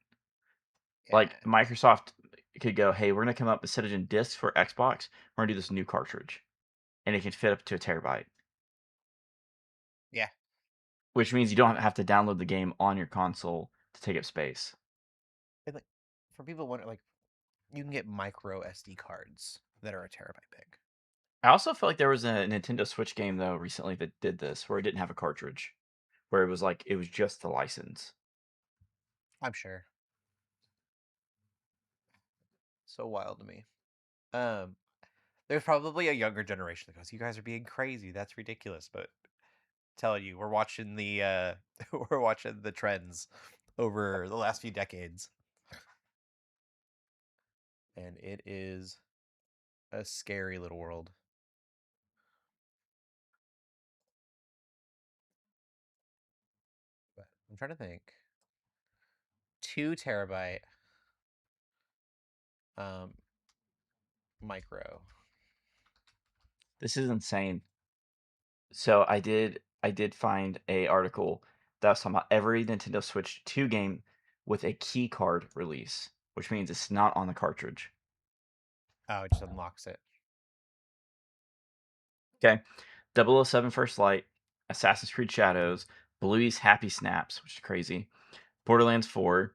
B: Like
A: Yeah.
B: Microsoft could go, "Hey, we're going to come up instead of doing discs for Xbox, we're going to do this new cartridge." And it can fit up to a terabyte,
A: Yeah.
B: which means you don't have to download the game on your console to take up space.
A: And like for people wonder like you can get micro SD cards that are a terabyte big.
B: I also feel like there was a Nintendo Switch game though recently that did this where it didn't have a cartridge, where it was like it was just the license.
A: I'm sure. So wild to me. Um, there's probably a younger generation that goes, "You guys are being crazy. That's ridiculous." But telling you, we're watching the we're watching the trends over the last few decades, and it is a scary little world. But I'm trying to think. 2 terabyte um micro.
B: This is insane. So I did find a article that was talking about every Nintendo Switch 2 game with a key card release, which means it's not on the cartridge.
A: Oh, it just unlocks it.
B: Okay. 007 First Light, Assassin's Creed Shadows, Bluey's Happy Snaps, which is crazy. Borderlands 4.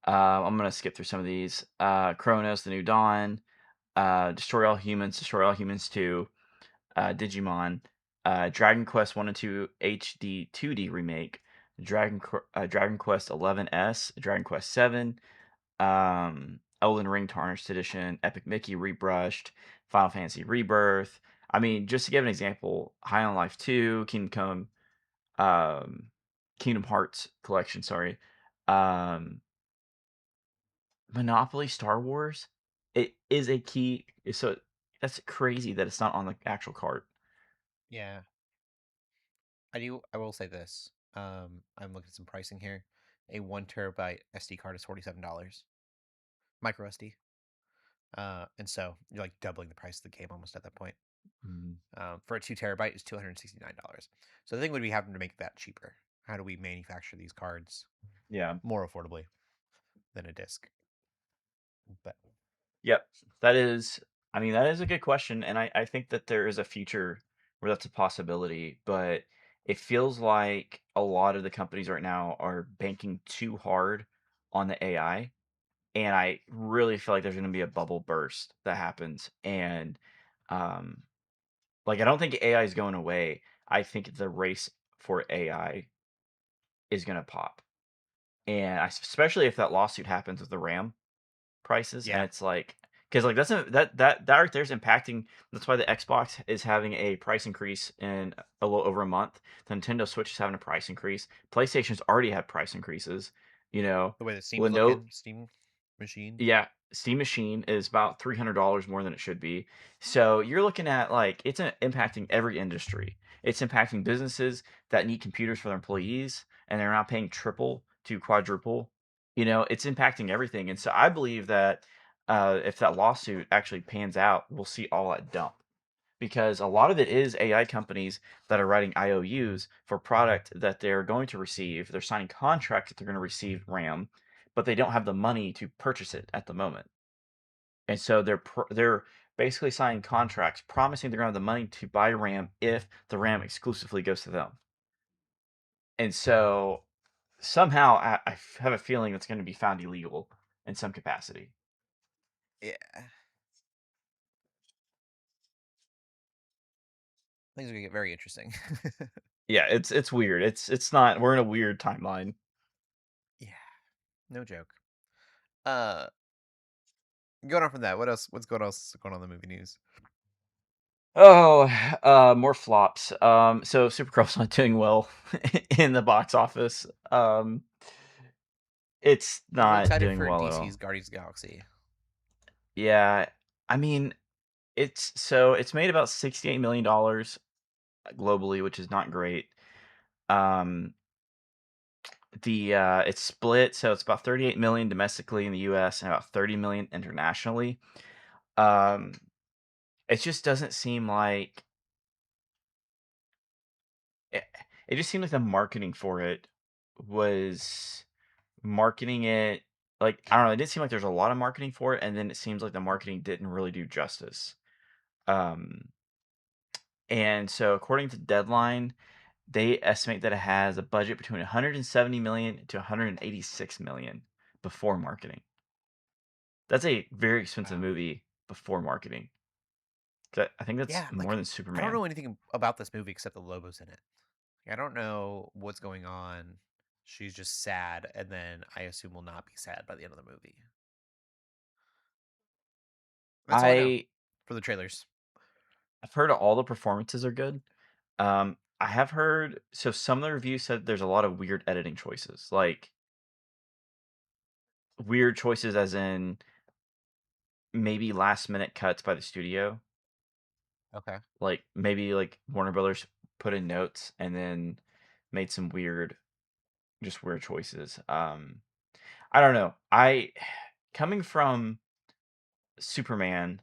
B: I'm gonna skip through some of these. Chronos: The New Dawn, Destroy All Humans 2, Digimon, Dragon Quest 1 and 2 HD 2D remake, Dragon Quest 11S, Dragon Quest 7, Elden Ring Tarnished Edition, Epic Mickey Rebrushed, Final Fantasy Rebirth. I mean, just to give an example, High on Life 2, um, Kingdom Hearts collection, sorry. Um, Monopoly Star Wars. It is a key. So that's crazy that it's not on the actual cart.
A: Yeah. I will say this. I'm looking at some pricing here. A 1 terabyte SD card is $47. Micro SD. And so you're like doubling the price of the game almost at that point.
B: Mm,
A: For a 2 terabyte is $269. So the thing would be having to make that cheaper. How do we manufacture these cards
B: yeah.
A: more affordably than a disc? But
B: Yep. That is, I mean, that is a good question. And I think that there is a future where that's a possibility. But it feels like a lot of the companies right now are banking too hard on the AI. And I really feel like there's going to be a bubble burst that happens. And, um, like, I don't think AI is going away. I think the race for AI is going to pop. And especially if that lawsuit happens with the RAM prices, and
A: yeah,
B: it's like, because like that right there is impacting. That's why the Xbox is having a price increase in a little over a month. The Nintendo Switch is having a price increase. PlayStation's already had price increases. You know,
A: the way the Steam's
B: Lenovo,
A: looking, Steam machine.
B: yeah, Steam Machine is about $300 more than it should be. So you're looking at like it's impacting every industry. It's impacting businesses that need computers for their employees, and they're not paying triple to quadruple. You know, it's impacting everything. And so I believe that if that lawsuit actually pans out, we'll see all that dump because a lot of it is AI companies that are writing IOUs for product that they're going to receive. They're signing contracts that they're going to receive RAM, but they don't have the money to purchase it at the moment. And so they're basically signing contracts promising they're going to have the money to buy RAM if the RAM exclusively goes to them. And so somehow I have a feeling it's going to be found illegal in some capacity.
A: Yeah, things are gonna get very interesting.
B: Yeah, it's weird. It's not we're in a weird timeline.
A: Yeah, no joke. Uh, Going on from that, what else? What's going on in the movie news?
B: Oh, more flops. So Supergirl's not doing well in the box office. It's
A: I'm
B: not
A: excited
B: doing
A: for
B: well at
A: DC's
B: all.
A: Guardians of the Galaxy.
B: Yeah, I mean, it's made about $68 million globally, which is not great. Um, it's split, so it's about 38 million domestically in the US and about 30 million internationally. Um, it just doesn't seem like it, it just seemed like the marketing for it was marketing it like I don't know, it didn't seem like there's a lot of marketing for it, and then it seems like the marketing didn't really do justice. Um, and so according to Deadline, they estimate that it has a budget between 170 million to 186 million before marketing. That's a very expensive
A: Wow.
B: movie before marketing. I think that's
A: Yeah,
B: more
A: like
B: than
A: I don't
B: Superman.
A: know anything about this movie except the Lobo's in it. I don't know what's going on. She's just sad, and then I assume will not be sad by the end of the movie. That's all I know
B: I
A: for the trailers.
B: I've heard all the performances are good. I have heard so some of the reviews said there's a lot of weird editing choices, like weird choices as in maybe last minute cuts by the studio.
A: Okay.
B: Like maybe like Warner Brothers put in notes and then made some just weird choices. I don't know. I coming from Superman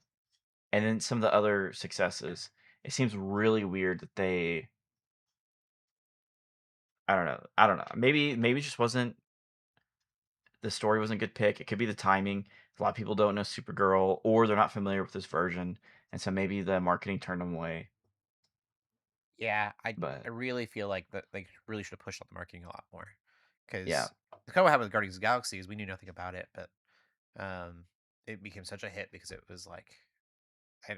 B: and then some of the other successes, it seems really weird that they I don't know. I don't know. Maybe it just wasn't the story wasn't a good pick. It could be the timing. A lot of people don't know Supergirl or they're not familiar with this version, and so maybe the marketing turned them away.
A: Yeah, I
B: But
A: really feel like that they really should have pushed out the marketing a lot more
B: yeah,
A: because the kind of what happened with Guardians of the Galaxy is we knew nothing about it, but um, it became such a hit because it was like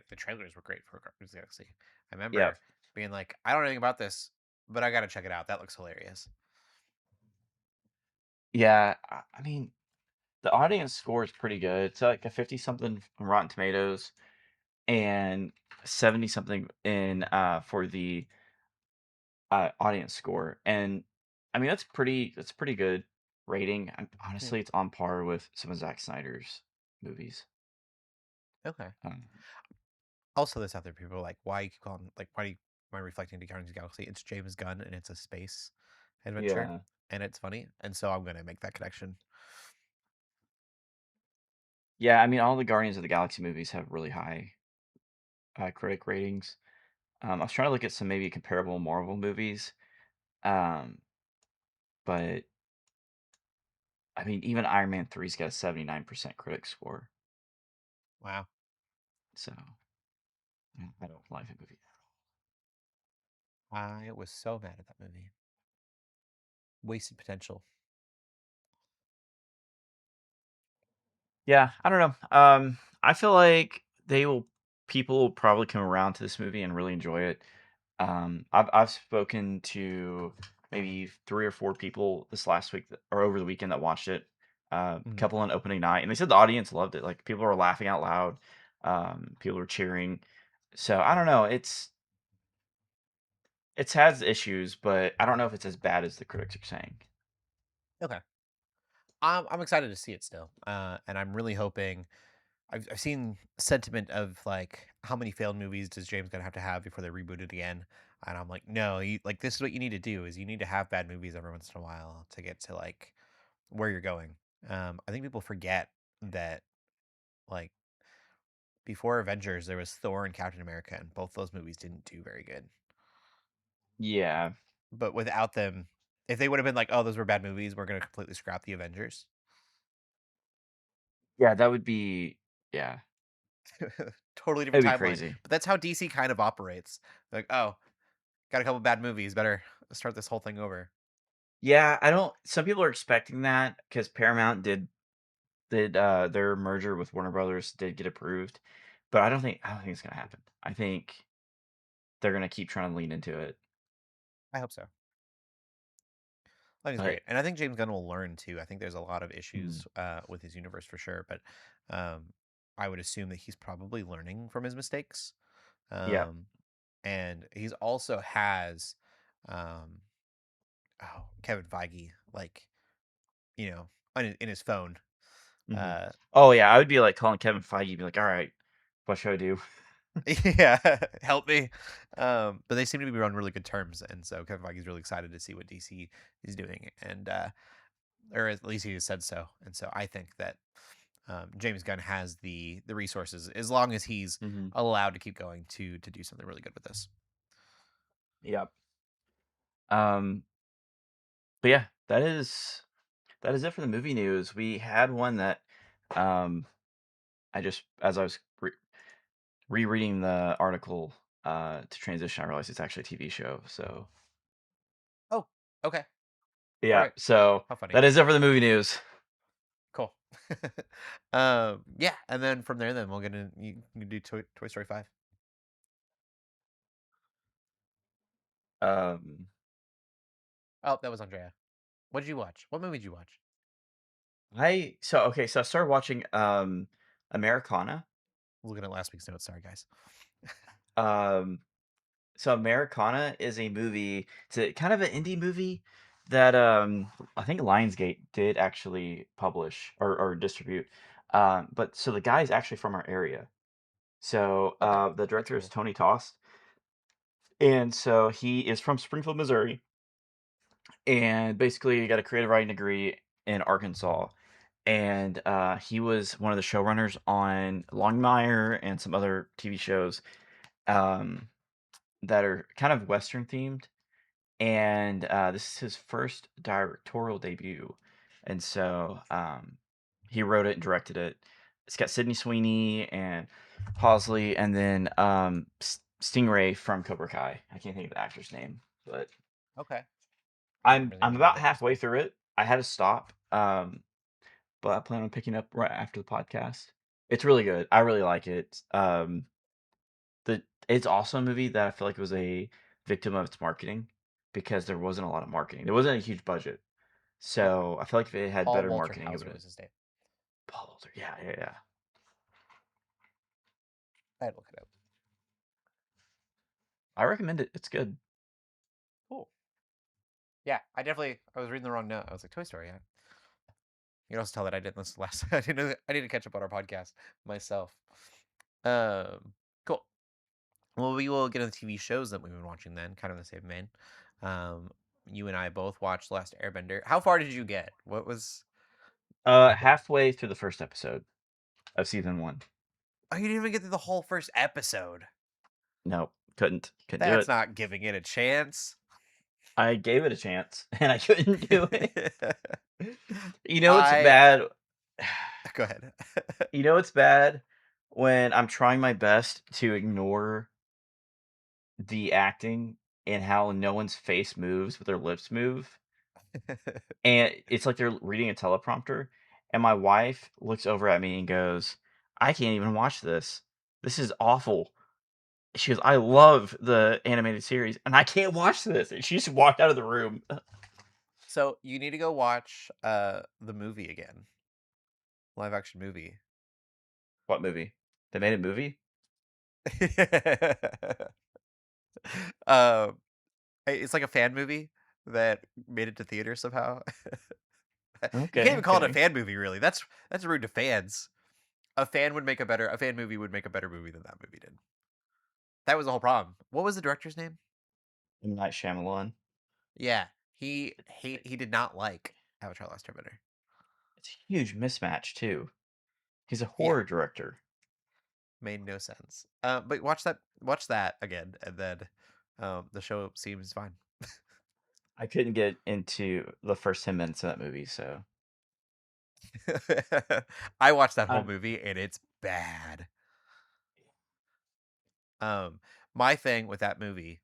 A: the trailers were great for Guardians of the Galaxy. I
B: yeah,
A: remember being like, I don't know anything about this, but I gotta check it out. That looks hilarious.
B: yeah. I mean, the audience score is pretty good. It's like a 50 something on Rotten Tomatoes and 70 something in for the audience score. And I mean that's pretty good rating.
A: Yeah.
B: Honestly, it's on par with some of Zack Snyder's movies.
A: Okay.
B: Um,
A: Also, this out there, people are like, why you keep calling like why do you am I reflecting to Guardians of the Galaxy? It's James Gunn and it's a space adventure
B: yeah.
A: and it's funny, and so I'm gonna make that connection.
B: Yeah, I mean all the Guardians of the Galaxy movies have really high critic ratings. I was trying to look at some maybe comparable Marvel movies. Um, but I mean even Iron Man 3's got a 79% critic score.
A: Wow.
B: So I don't like the movie.
A: I was so mad at that movie. Wasted potential.
B: Yeah, I don't know. I feel like people will probably come around to this movie and really enjoy it. I've spoken to maybe 3 or 4 people this last week or over the weekend that watched it. A
A: Mhm.
B: couple on opening night, and they said the audience loved it. Like people were laughing out loud. People were cheering. So I don't know. It's has issues, but I don't know if it's as bad as the critics are saying.
A: Okay. I'm excited to see it still, and I'm really hoping. I've seen sentiment of like how many failed movies does James gonna have to have before they reboot it again, and I'm like, no, like this is what you need to do is you need to have bad movies every once in a while to get to like where you're going. I think people forget that like before Avengers there was Thor and Captain America, and both those movies didn't do very good.
B: Yeah,
A: But without them, if they would have been like, oh, those were bad movies, we're gonna completely scrap the Avengers.
B: yeah, that would be yeah,
A: Totally
B: it
A: different
B: would be
A: timeline.
B: crazy.
A: But that's how DC kind of operates. Like, oh, got a couple bad movies, better start this whole thing over.
B: Yeah, I don't. Some people are expecting that because Paramount did their merger with Warner Brothers did get approved, but I don't think it's gonna happen. I think they're gonna keep trying to lean into it.
A: I hope so. I think it's
B: But
A: great, and I think James Gunn will learn too. I think there's a lot of
B: mm,
A: issues with his universe for sure, but um, I would assume that he's probably learning from his mistakes.
B: yeah,
A: Um, and he's also has um, Kevin Feige, like in his phone.
B: hmm
A: Uh,
B: oh yeah, I would be like calling Kevin Feige, be like, all right, what should I do?
A: Yeah, help me. But they seem to be on really good terms, and so Kevin Feige's really excited to see what DC is doing, and or at least he has said so. And so I think that James Gunn has the resources as long as he's
B: Hmm.
A: allowed to keep going to do something really good with this.
B: Yep. Um, but yeah, that is it for the movie news. We had one that um, I just as I was rereading the article to transition, I realized it's actually a TV show. So
A: Oh, okay, all
B: yeah,
A: right,
B: so
A: how funny.
B: that is it for the movie news.
A: Cool. Yeah, and then from there, then we'll get in. You do Toy Story 5.
B: Um,
A: Oh, that was Andrea. What did you watch? What movie did you watch?
B: so I started watching Americana.
A: Looking at last week's notes. Sorry, guys.
B: Um, so Americana is a movie. It's a kind of an indie movie that I think Lionsgate did actually publish or distribute. But so the guy is actually from our area. So
A: Okay,
B: the
A: that's
B: director is
A: cool.
B: Tony Tost, and so he is from Springfield, Missouri, and basically got a creative writing degree in Arkansas. And he was one of the showrunners on Longmire and some other TV shows um, that are kind of Western themed. And this is his first directorial debut, and so he wrote it and directed it. It's got Sydney Sweeney and Hosley, and then Stingray from Cobra Kai. I can't think of the actor's name, but
A: Okay, I don't
B: I'm
A: really
B: I'm
A: know who
B: about
A: that is,
B: halfway
A: but
B: through it. I had to stop, but I plan on picking up right after the podcast. It's really good. I really like it. The it's also a movie that I feel like was a victim of its marketing because there wasn't a lot of marketing. There wasn't a huge budget.
A: okay.
B: So I feel like if it had
A: Paul
B: better
A: Walter
B: marketing, it
A: Hauser
B: would have
A: is his name.
B: Paul Walter. Yeah, yeah, yeah.
A: I had to look it up.
B: I recommend it. It's good.
A: Cool. Yeah, I was reading the wrong note. I was like Toy Story. Yeah. You can also tell that I didn't listen to last. I need to catch up on our podcast myself. Cool. Well, we will get into TV shows that we've been watching then, kind of in the same vein. Um, you and I both watched Last Airbender. How far did you get? What was?
B: Halfway through the first episode of season one.
A: Oh, you didn't even get through the whole first episode.
B: Nope, couldn't do
A: That's
B: it.
A: not giving it a chance.
B: I gave it a chance and I couldn't do it. You know it's
A: I
B: bad.
A: Go ahead.
B: You know it's bad when I'm trying my best to ignore the acting and how no one's face moves, but their lips move. And it's like they're reading a teleprompter, and my wife looks over at me and goes, "I can't even watch this. This is awful." She goes, "I love the animated series, and I can't watch this." And she just walked out of the room.
A: So you need to go watch the movie again, live action movie.
B: What movie? They made a movie?
A: um, it's like a fan movie that made it to theater somehow. You can't
B: Okay,
A: even call it a
B: okay.
A: fan movie, really. That's rude to fans. A fan movie would make a better movie than that movie did. That was the whole problem. What was the director's name?
B: M. Night Shyamalan.
A: Yeah, he did not like Avatar: Last Airbender.
B: It's a huge mismatch too. He's a
A: Yeah,
B: horror director.
A: made no sense. But watch that again, and then the show seems fine.
B: I couldn't get into the first 10 minutes of that movie, so
A: I watched that whole
B: I
A: movie and it's bad. Um, my thing with that movie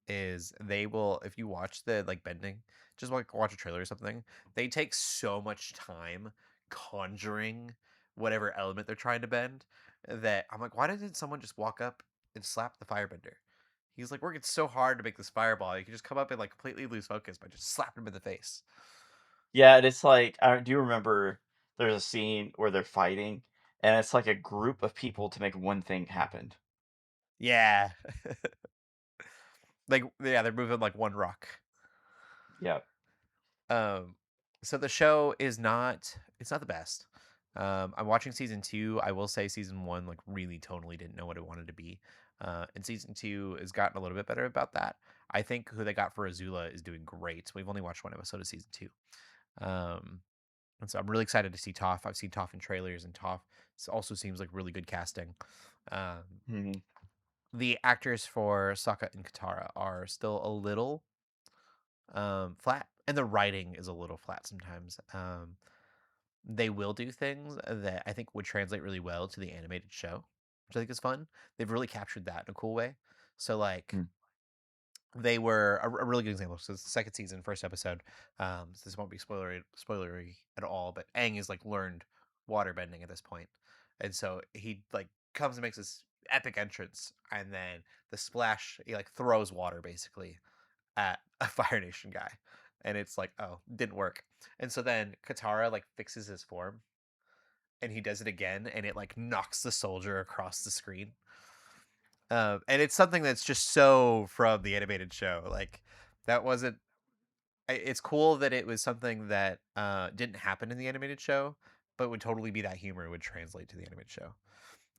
A: is they will, if you watch the like bending, just like watch a trailer or something, they take so much time conjuring whatever element they're trying to bend that I'm like, why didn't someone just walk up and slap the firebender? He's like working so hard to make this fireball. You can just come up and like completely lose focus by just slapping him in the face.
B: Yeah, and it's like I do remember there's a scene where they're fighting, and it's like a group of people to make one thing happen.
A: Yeah. Like yeah, they're moving like one rock.
B: Yeah.
A: Um, so the show is not it's not the best. I'm watching season two. I will say season one like really totally didn't know what it wanted to be, and season two has gotten a little bit better about that. I think who they got for Azula is doing great. We've only watched one episode of season two, um, and so I'm really excited to see Toph. I've seen Toph in trailers, and Toph also seems like really good casting. Um,
B: Mhm.
A: the actors for Sokka and Katara are still a little flat, and the writing is a little flat sometimes. They will do things that I think would translate really well to the animated show, which I think is fun. They've really captured that in a cool way. So like
B: Mm.
A: they were a really good example. So it's the second season, first episode. So this won't be spoilery at all, but Aang is like learned water bending at this point, and so he like comes and makes this epic entrance, and then the splash he like throws water basically at a Fire Nation guy, and it's like oh didn't work, and so then Katara like fixes his form and he does it again and it like knocks the soldier across the screen. And it's something that's just so from the animated show. Like that wasn't. It's cool that it was something that didn't happen in the animated show, but would totally be that humor would translate to the animated show.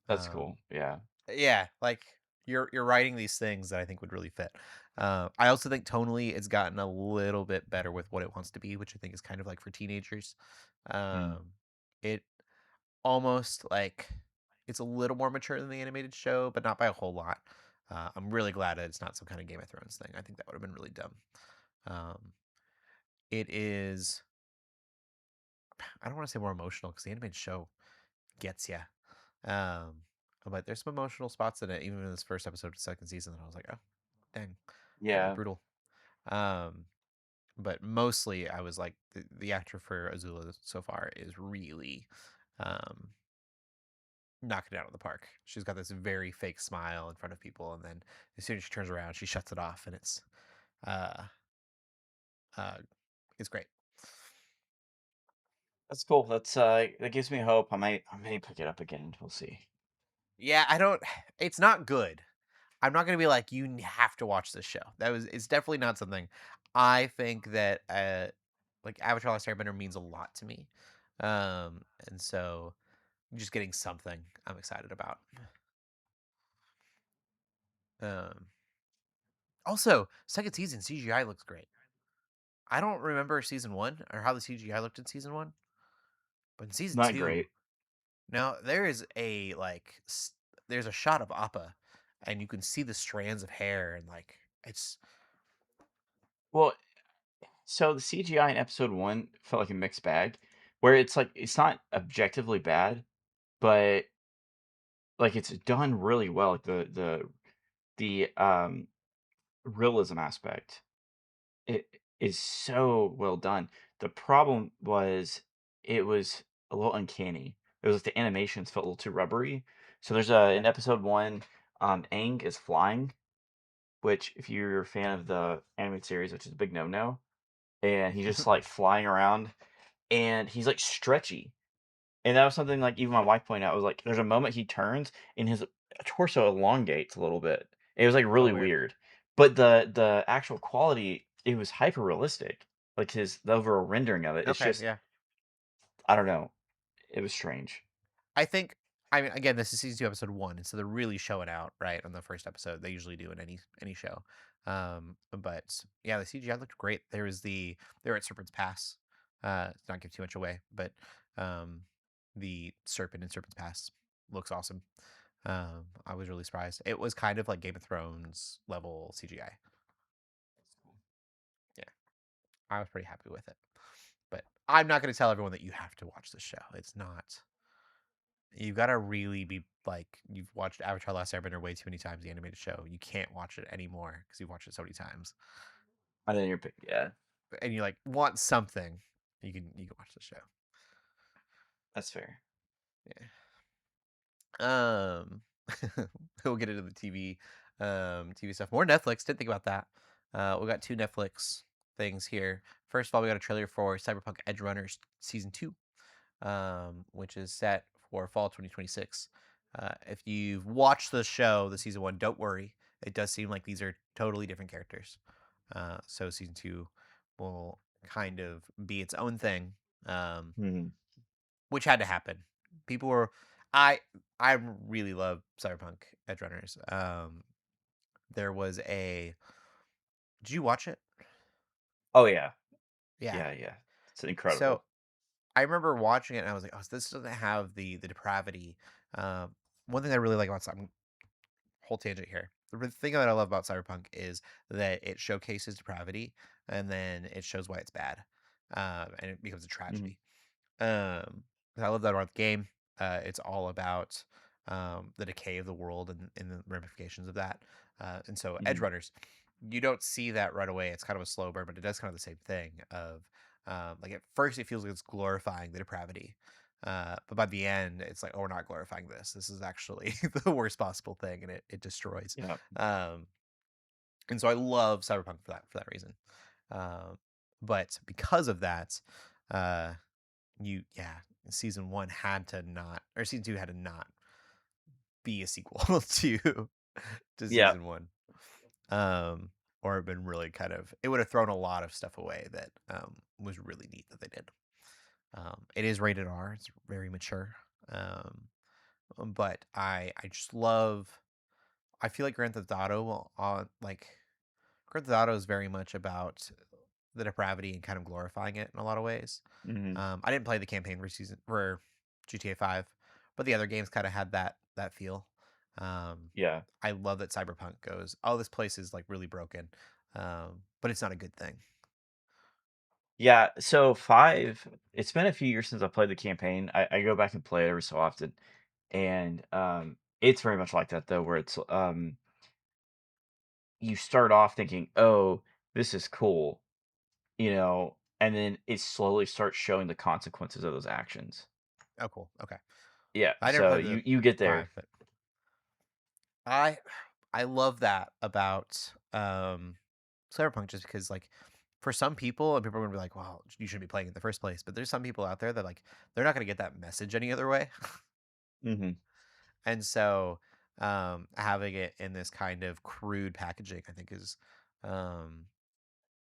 B: That's
A: Um,
B: cool. Yeah.
A: yeah, like you're writing these things that I think would really fit. I also think tonally it's gotten a little bit better with what it wants to be, which I think is kind of like for teenagers.
B: Mm.
A: It almost like it's a little more mature than the animated show, but not by a whole lot. I'm really glad that it's not some kind of Game of Thrones thing. I think that would have been really dumb. Um, it is. I don't want to say more emotional because the animated show gets you. Um, but there's some emotional spots in it, even in this first episode of the second season. That I was like, oh, dang, that was
B: Yeah.
A: brutal. Um, but mostly, I was like, the actor for Azula so far is really um, knocking it out of the park. She's got this very fake smile in front of people, and then as soon as she turns around, she shuts it off, and uh, uh, it's great.
B: That's cool. That gives me hope. I may pick it up again. We'll see.
A: Yeah, I don't. It's not good. I'm not gonna be like have to watch this show. That was. It's definitely not something. I think that like Avatar: Last Airbender means a lot to me, and so just getting something I'm excited about. Um, also, second season CGI looks great. I don't remember season one or how the CGI looked in season one, but in season
B: Not
A: two,
B: great.
A: now there is a like there's a shot of Appa, and you can see the strands of hair and like it's
B: Well, so the CGI in episode one felt like a mixed bag, where it's like it's not objectively bad, but like it's done really well. Like the realism aspect it is so well done. The problem was it was a little uncanny. It was like the animations felt a little too rubbery. So there's a
A: yeah.
B: in episode one, Aang is flying, which if you're a fan of the animated series, which is a big no-no, and he's just like flying around and he's like stretchy. And that was something like even my wife pointed out was like there's a moment he turns and his torso elongates a little bit. It was like
A: Oh
B: really
A: weird.
B: weird. But the actual quality, it was hyper realistic. Like the overall rendering of it. It's
A: Okay,
B: just
A: yeah.
B: I don't know. It was strange.
A: I think I mean again this is season two episode one, and so they're really showing out right on the first episode. They usually do in any show. But yeah, the CGI looked great. They're at Serpent's Pass. To not give too much away, but um, the serpent in Serpent's Pass looks awesome. I was really surprised. It was kind of like Game of Thrones level CGI. Yeah, I was pretty happy with it. But I'm not going to tell everyone that you have to watch this show. It's not. You've got to really be like you've watched Avatar: Last Airbender way too many times. The animated show. You can't watch it anymore because you've watched it so many times,
B: I know you're pick yeah,
A: and you like want something. You can watch the show.
B: that's fair.
A: Yeah. We'll get into the TV stuff. More Netflix. Didn't think about that. We got two Netflix things here. First of all, we got a trailer for Cyberpunk Edgerunners season two, which is set for fall 2026. If you've watched the show, the season one, don't worry. It does seem like these are totally different characters. So season two will kind of be its own thing. Um,
B: Mhm.
A: which had to happen. People were I I really love Cyberpunk Edgerunners. There was a did you watch it?
B: Oh yeah,
A: Yeah.
B: yeah. It's
A: So
B: incredible.
A: I remember watching it and I was like, oh, this doesn't have the depravity. Um, one thing I really like about whole tangent here. The thing that I love about Cyberpunk is that it showcases depravity and then it shows why it's bad, and it becomes a
B: Mhm,
A: tragedy. I love that about the game. It's all about the decay of the world and the ramifications of that. And so,
B: mhm.
A: Edgerunners, you don't see that right away. It's kind of a slow burn, but it does kind of the same thing. Of like at first, it feels like it's glorifying the depravity, but by the end, it's like, oh, we're not glorifying this. This is actually the worst possible thing, and it destroys.
B: Yeah,
A: Um, and so, I love Cyberpunk for that reason. Um, but because of that, uh, yeah, season one had to not, or season two had to not be a sequel to
B: yeah,
A: season one. Um, or have been really kind of, it would have thrown a lot of stuff away that was really neat that they did. It is rated R. It's very mature. Um, but I just love. I feel like Grand Theft Auto, Grand Theft Auto is very much about the depravity and kind of glorifying it in a lot of ways.
B: mhm,
A: I didn't play the campaign for GTA 5, but the other games kind of had that feel. Um,
B: yeah.
A: I love that Cyberpunk goes, oh, this place is like really broken, but it's not a good thing.
B: Yeah, so 5 it's been a few years since I played the campaign. I go back and play it every so often, and, it's very much like that, though, where it's, you start off thinking, "Oh, this is cool," and then it slowly starts showing the consequences of those actions.
A: Oh, cool. Okay,
B: Yeah,
A: I never
B: so
A: played the
B: you get there.
A: 5, but I I love that about Cyberpunk just because like for some people and people are gonna be like, well, you shouldn't be playing it in the first place. But there's some people out there that like they're not gonna get that message any other way.
B: Mhm.
A: And so having it in this kind of crude packaging, I think is um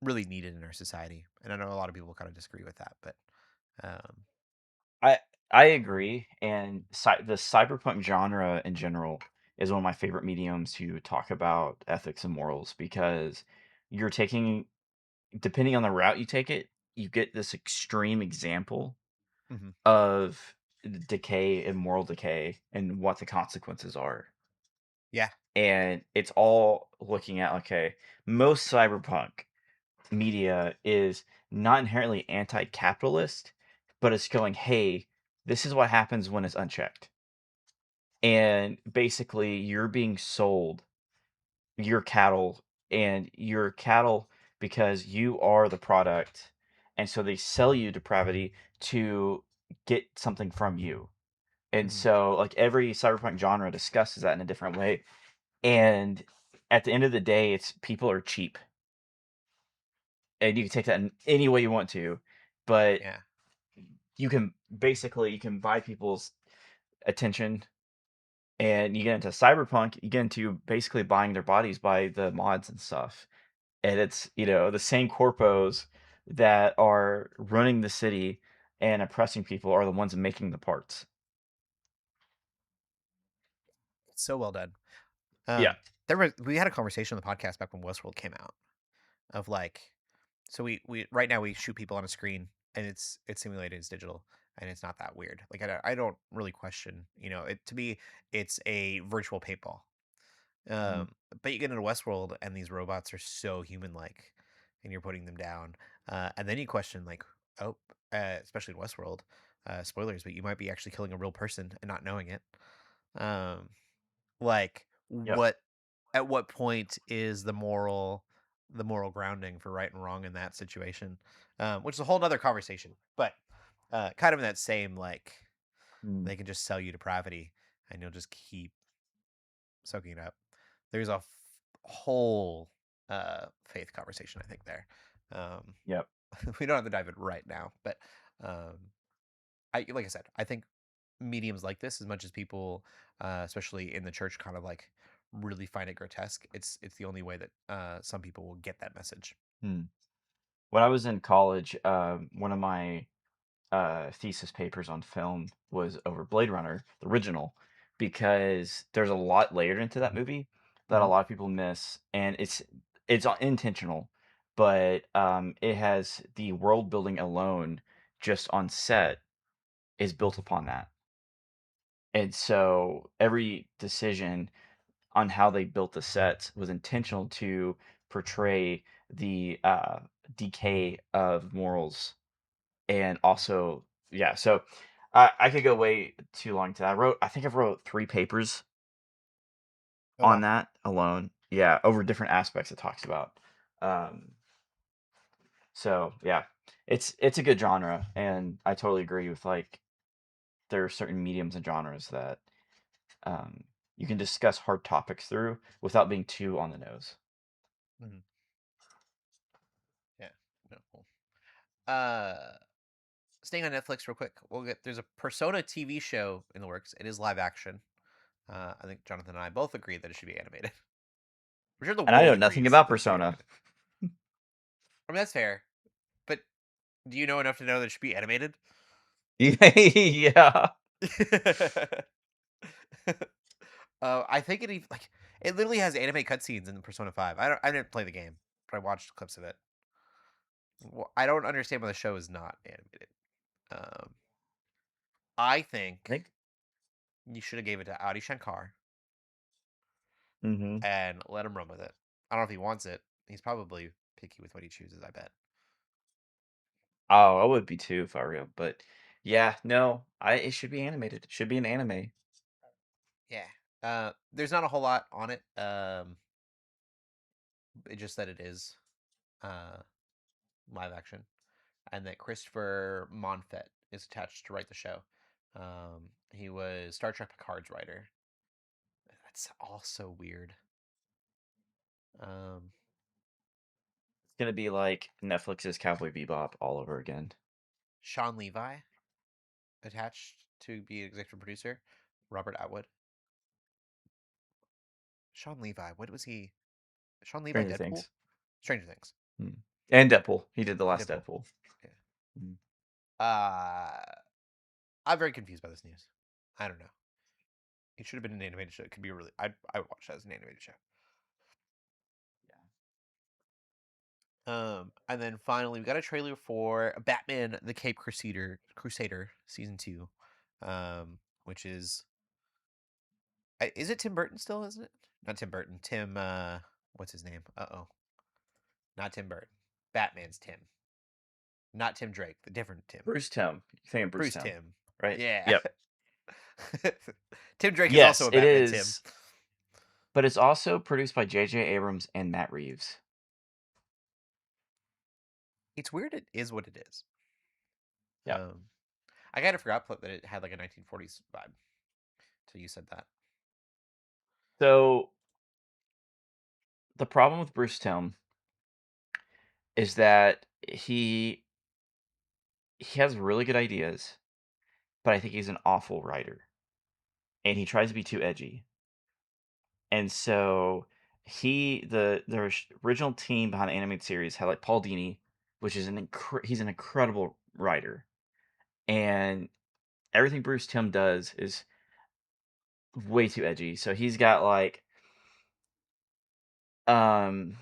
A: really needed in our society. And I know a lot of people kind of disagree with that, but um
B: I I agree, and the cyberpunk genre in general is one of my favorite mediums to talk about ethics and morals because you're taking depending on the route you take it, you get this extreme example
A: mhm,
B: of decay and moral decay and what the consequences are.
A: yeah.
B: And it's all looking at okay, most cyberpunk media is not inherently anti-capitalist, but it's going, hey, this is what happens when it's unchecked. And basically, you're being sold your cattle and your cattle because you are the product. And so they sell you depravity to get something from you. And
A: Mhm,
B: so, like, every cyberpunk genre discusses that in a different way. And at the end of the day, it's people are cheap. And you can take that in any way you want to. But
A: yeah.
B: you can buy people's attention and you get into cyberpunk, you get into basically buying their bodies by the mods and stuff. And it's, the same corpos that are running the city and oppressing people are the ones making the parts.
A: So well done.
B: Yeah.
A: We had a conversation on the podcast back when Westworld came out of like so we right now we shoot people on a screen and it's simulated, it's digital, and it's not that weird. Like I don't really question, it to me it's a virtual paintball.
B: Mhm.
A: Um, but you get into Westworld and these robots are so human like and you're putting them down. And then you question like, oh, especially in Westworld, spoilers, but you might be actually killing a real person and not knowing it. Um, like
B: Yep.
A: at what point is the moral grounding for right and wrong in that situation, which is a whole nother conversation, but kind of in that same like
B: Mm.
A: they can just sell you depravity and you'll just keep soaking it up. There's a whole faith conversation I think there. um,
B: Yep.
A: we don't have to dive in right now, but um, I like I said, I think mediums like this, as much as people, especially in the church, kind of like really find it grotesque. It's the only way that some people will get that message.
B: Mm. When I was in college, one of my thesis papers on film was over Blade Runner, the original, because there's a lot layered into that movie that a
A: Mhm.
B: lot of people miss, and it's intentional, but it has the world building alone just on set is built upon that, and so every decision on how they built the sets was intentional to portray the decay of morals and also yeah. So I could go way too long to that. I think I've wrote 3 papers
A: Oh,
B: on
A: wow.
B: that alone. Yeah, over different aspects it talks about. Um, so yeah, it's a good genre, and I totally agree with like there are certain mediums and genres that um, you can discuss hard topics through without being too on the nose.
A: Mhm. Yeah. No, cool. Uh, Staying on Netflix real quick, there's a Persona TV show in the works. It is live action. I think Jonathan and I both agree that it should be animated. I'm sure the
B: And I know
A: world
B: nothing
A: agrees
B: about
A: that it should be
B: Persona.
A: animated. I mean, that's fair. But do you know enough to know that it should be animated?
B: Yeah.
A: I think like it literally has anime cutscenes in Persona 5. I didn't play the game, but I watched clips of it. I don't understand why the show is not animated. Um, I
B: I
A: think
B: think.
A: you should have gave it to Adi Shankar
B: Hmm.
A: and let him run with it. I don't know if he wants it. He's probably picky with what he chooses, I bet.
B: Oh, I would be too if I were him. But yeah, no, it should be animated. It should be an anime.
A: Yeah. There's not a whole lot on it. It just that it is uh live action, and that Christopher Monfett is attached to write the show. He was Star Trek Picard's writer. That's also weird. Um,
B: It's gonna be like Netflix's Cowboy Bebop all over again.
A: Sean Levi attached to be executive producer. Robert Atwood. Sean Levi. What was he? Sean Levi
B: Stranger
A: Deadpool?
B: Things.
A: Stranger Things.
B: Hmm. And Deadpool. He did the last
A: Deadpool.
B: Deadpool.
A: Yeah.
B: Hmm.
A: Uh I'm very confused by this news. I don't know. It should have been an animated show. It could be really. I would watch that as an animated show. And then finally, we got a trailer for Batman: The Cape Crusader season 2, which is it Tim Burton still? Isn't it? Not Tim Burton. Tim. What's his name? Oh, not Tim Burton. Batman's Tim. Not Tim Drake. The different Tim.
B: Bruce Tim. You thinking Bruce
A: Bruce
B: Tim,
A: Tim.
B: right?
A: Yeah.
B: Yep.
A: Tim Drake is also
B: Yes,
A: a
B: it
A: Batman Tim.
B: is. But it's also produced by J.J. Abrams and Matt Reeves.
A: It's weird. It is what it is.
B: Yeah.
A: Um, I kind of forgot that it had like a 1940s vibe. So you said that.
B: So the problem with Bruce Tim is that he has really good ideas, but I think he's an awful writer, and he tries to be too edgy. And so original team behind the animated series had like Paul Dini, which is he's an incredible writer, and everything Bruce Timm does is way too edgy. So he's got like um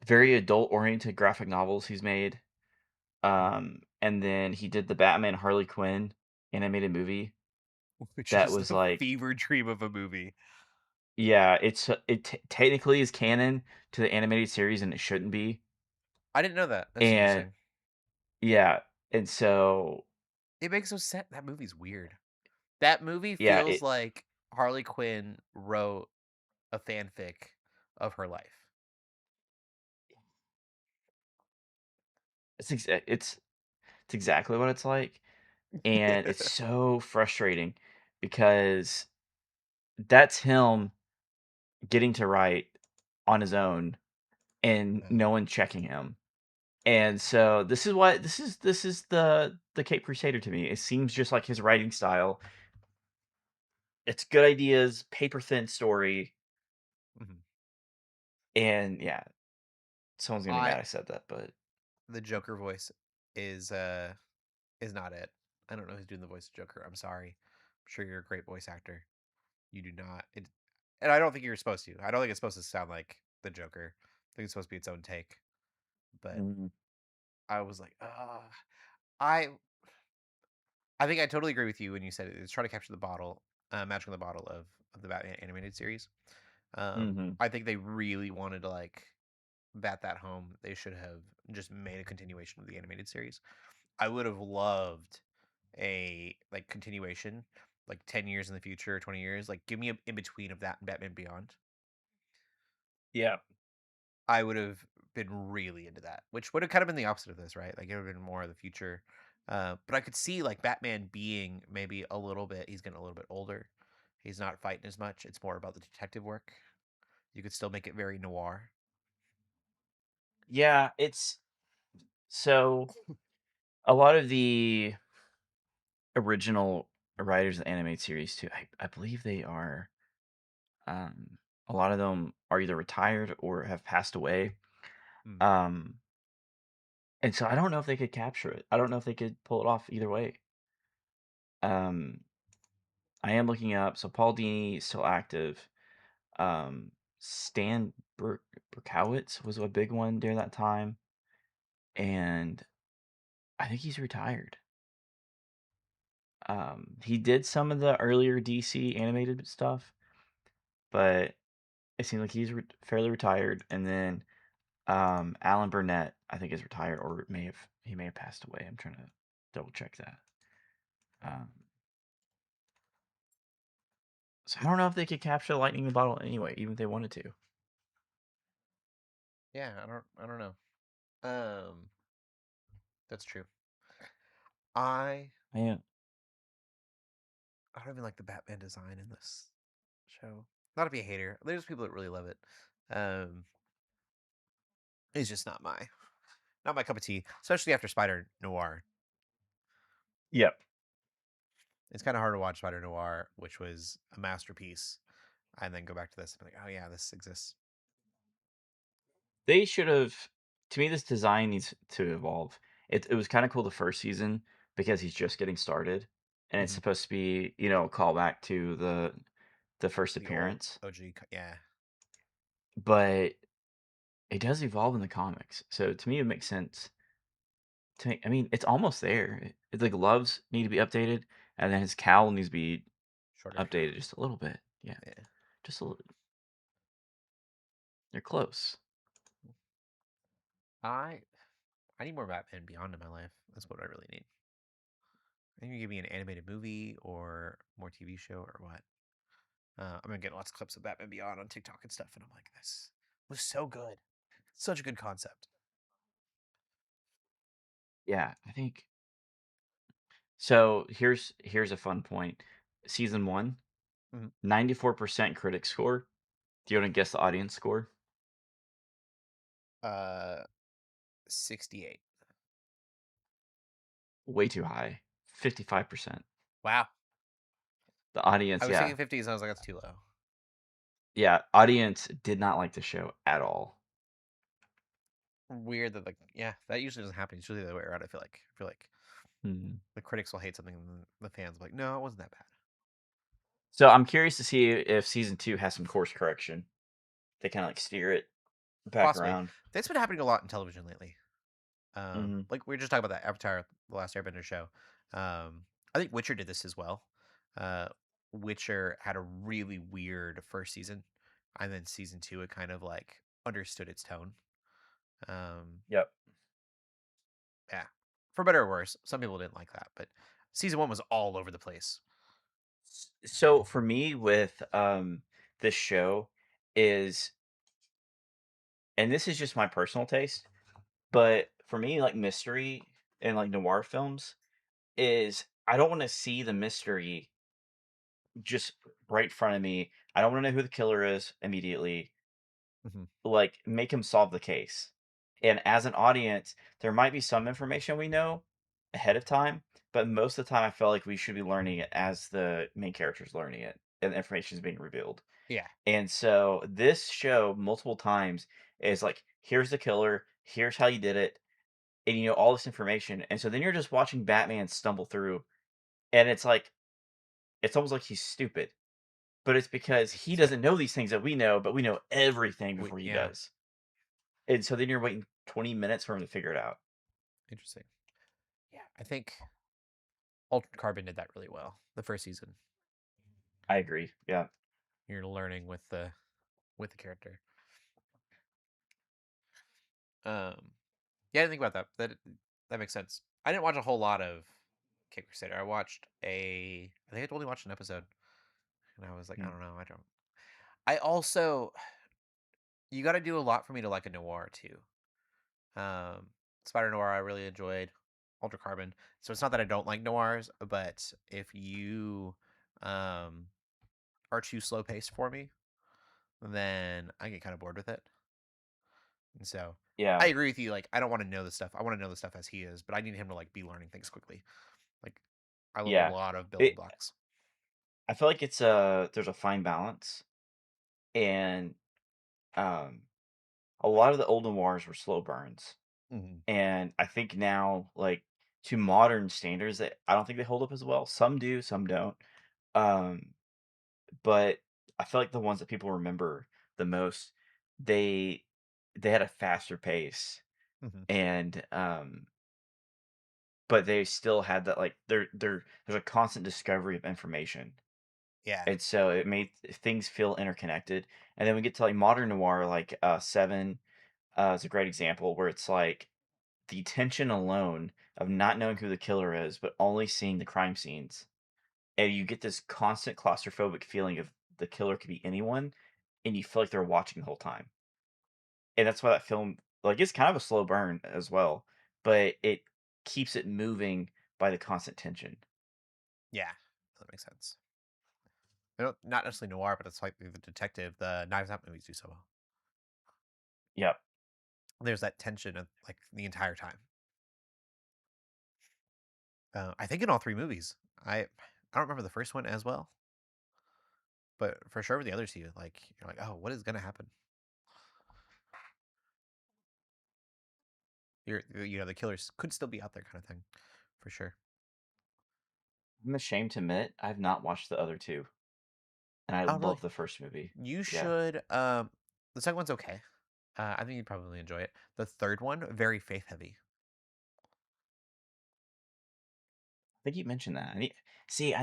B: very adult oriented graphic novels he's made. And then he did the Batman Harley Quinn animated movie
A: Which
B: that
A: is
B: was
A: the
B: like
A: fever dream of a movie.
B: yeah, technically is canon to the animated series and it shouldn't be.
A: I didn't know that. That's
B: And
A: interesting.
B: yeah, and so
A: It makes no sense. That movie's weird. That movie
B: yeah,
A: feels like Harley Quinn wrote a fanfic of her life.
B: it's exactly what it's like, and it's so frustrating because that's him getting to write on his own and
A: Yeah.
B: no one checking him. And so this is the Cape Crusader to me. It seems just like his writing style. It's good ideas, paper thin story,
A: Mhm.
B: and yeah, someone's gonna be
A: I
B: mad I said that, but
A: the Joker voice is not it. I don't know who's doing the voice of Joker. I'm sorry. I'm sure you're a great voice actor. You do not. And I don't think you're supposed to. I don't think it's supposed to sound like the Joker. I think it's supposed to be its own take. But
B: Mhm.
A: I was like, I I think I totally agree with you when you said it's trying to capture the bottle, magic in the bottle of the Batman animated series.
B: Mhm.
A: I think they really wanted to like bat that home. They should have just made a continuation of the animated series. I would have loved a like continuation, like 10 years in the future, 20 years. Like give me a in between of that and Batman Beyond.
B: Yeah.
A: I would have been really into that, which would have kind of been the opposite of this, right? Like it would have been more of the future. But I could see like Batman being maybe a little bit. He's getting a little bit older. He's not fighting as much. It's more about the detective work. You could still make it very noir.
B: Yeah, it's so a lot of the original writers of the animated series too, I believe they are, um, a lot of them are either retired or have passed away.
A: Mm.
B: Um, and so I don't know if they could capture it. I don't know if they could pull it off either way. Um, I am looking up. So Paul Dini is still active. Stan Berkowitz was a big one during that time, and I think he's retired. He did some of the earlier DC animated stuff, but it seems like he's fairly retired. And then Alan Burnett, I think, is retired or may have passed away. I'm trying to double check that. Um, so I don't know if they could capture the lightning in the bottle anyway, even if they wanted to.
A: Yeah, I don't know. Um, that's true. I
B: Yeah,
A: I don't even like the Batman design in this show. Not to be a hater. There's people that really love it. Um, it's just not my cup of tea, especially after Spider Noir.
B: yep.
A: It's kind of hard to watch Spider Noir, which was a masterpiece, and then go back to this and be like, oh yeah, this exists.
B: They should have. To me, this design needs to evolve. It was kind of cool the first season because he's just getting started, and it's
A: Hmm.
B: supposed to be a callback to the first
A: The old
B: appearance.
A: OG, yeah,
B: But it does evolve in the comics, so to me, it makes sense. I mean, it's almost there. It's like gloves need to be updated, and then his cowl needs to be
A: shorter.
B: updated just a little bit. Yeah,
A: Yeah,
B: just a little. They're close.
A: I I need more Batman Beyond in my life. That's what I really need. I think you give me an animated movie or more TV show or what. I'm gonna get lots of clips of Batman Beyond on TikTok and stuff, and I'm like, this was so good. Such a good concept.
B: Yeah, I think so. Here's a fun point. Season one,
A: Mhm.
B: 94% critic score. Do you want to guess the audience score?
A: Uh, 68.
B: Way too high. 55%.
A: Wow.
B: The
A: I
B: audience,
A: was
B: yeah.
A: thinking 50s, and I was like, that's too low.
B: Yeah, audience did not like the show at all.
A: Weird that like, yeah, that usually doesn't happen. It's usually the other way around. I feel like
B: Mhm.
A: the critics will hate something, and the fans will be like, no, it wasn't that bad.
B: So I'm curious to see if season two has some course correction. They kind of like steer it back
A: Possibly.
B: around.
A: That's been happening a lot in television lately.
B: Mhm.
A: Like we were just talking about that Avatar: The Last Airbender show. I think Witcher did this as well. Uh, Witcher had a really weird first season, and then season two it kind of like understood its tone. Um,
B: Yep.
A: yeah, for better or worse. Some people didn't like that, but season one was all over the place.
B: So for me with this show is, and this is just my personal taste, but for me like mystery and like noir films is I don't want to see the mystery just right in front of me. I don't want to know who the killer is immediately.
A: Hmm.
B: Like make him solve the case. And as an audience, there might be some information we know ahead of time, but most of the time I feel like we should be learning it as the main character's learning it and the information is being revealed.
A: Yeah,
B: And so this show multiple times is like, here's the killer, here's how you did it, and all this information. And so then you're just watching Batman stumble through. and it's almost like he's stupid, but it's because he
A: Interesting.
B: doesn't know these things that we know, but we know everything before he
A: Yeah,
B: does. And so then you're waiting 20 minutes for him to figure it out.
A: interesting. Yeah, I think Altered Carbon did that really well. The first season,
B: I agree. Yeah.
A: you're learning with the character. Um, yeah, I didn't think about that. That makes sense. I didn't watch a whole lot of Kid Crusader. I think I only watched an episode, and I was like, I
B: Mm.
A: don't know, I don't. I also, you got to do a lot for me to like a noir too. Um, Spider Noir, I really enjoyed. Ultra Carbon. So it's not that I don't like noirs, but if you um are too slow paced for me, then I get kind of bored with it. And so I
B: Yeah.
A: agree with you. Like, I don't want to know the stuff. I want to know the stuff as he is, but I need him to like be learning things quickly. Like, I love a
B: Yeah.
A: lot of building
B: It
A: blocks.
B: I feel like there's a fine balance, and um a lot of the old noirs were slow burns.
A: Hmm.
B: And I think now, like, to modern standards, that I don't think they hold up as well. Some do, some don't. Um, but I feel like the ones that people remember the most, they they had a faster pace,
A: Hmm.
B: and but they still had that, like, there's a constant discovery of information.
A: Yeah.
B: And so it made things feel interconnected. And then we get to like modern noir, like Seven is a great example where it's like the tension alone of not knowing who the killer is, but only seeing the crime scenes. And you get this constant claustrophobic feeling of the killer could be anyone, and you feel like they're watching the whole time. And that's why that film, like, it's kind of a slow burn as well, but it keeps it moving by the constant tension.
A: Yeah. That makes sense. I don't, not necessarily noir, but it's like the detective, the Knives Out movies do so well.
B: Yep.
A: There's that tension of like the entire time. I think in all three movies. I don't remember the first one as well, but for sure with the other two, like you're like, oh, what is gonna happen? The killers could still be out there, kind of thing, for sure.
B: I'm ashamed to admit I've not watched the other two, and I
A: Oh,
B: love
A: really?
B: the first movie.
A: You
B: Yeah.
A: should. The second one's okay. I think you'd probably enjoy it. The third one, very faith heavy.
B: I think you mentioned that. See,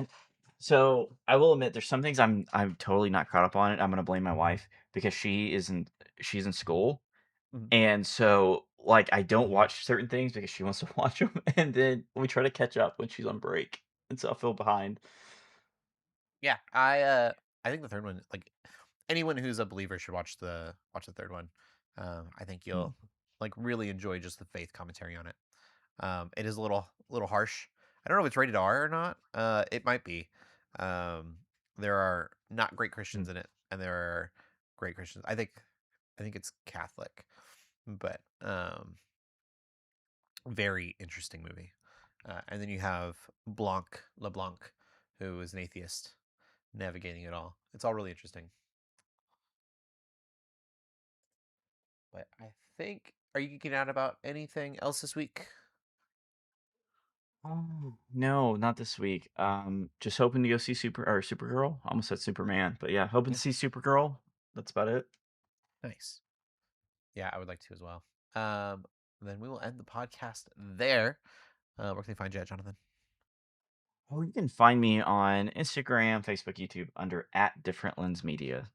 B: so I will admit there's some things I'm totally not caught up on it. I'm gonna blame my wife because she's in school,
A: Mhm.
B: and so like I don't watch certain things because she wants to watch them, and then we try to catch up when she's on break, and so I feel behind.
A: Yeah, I think the third one, like anyone who's a believer should watch the third one. I think
B: Mm,
A: you'll like really enjoy just the faith commentary on it. It is a little harsh. I don't know if it's rated R or not. It might be. Um, there are not great
B: mm.
A: Christians in it, and there are great Christians. I think it's Catholic, but very interesting movie. And then you have LeBlanc, who is an atheist, navigating it all. It's all really interesting. But I think, are you geeking out about anything else this week?
B: Oh no, not this week. Just hoping to go see Supergirl. I almost said Superman, but yeah, hoping
A: Yeah,
B: to see Supergirl. That's about it.
A: nice. Yeah, I would like to as well. Um, then we will end the podcast there. Where can they find you at, Jonathan?
B: Oh, you can find me on Instagram, Facebook, YouTube under at Different Lens Media.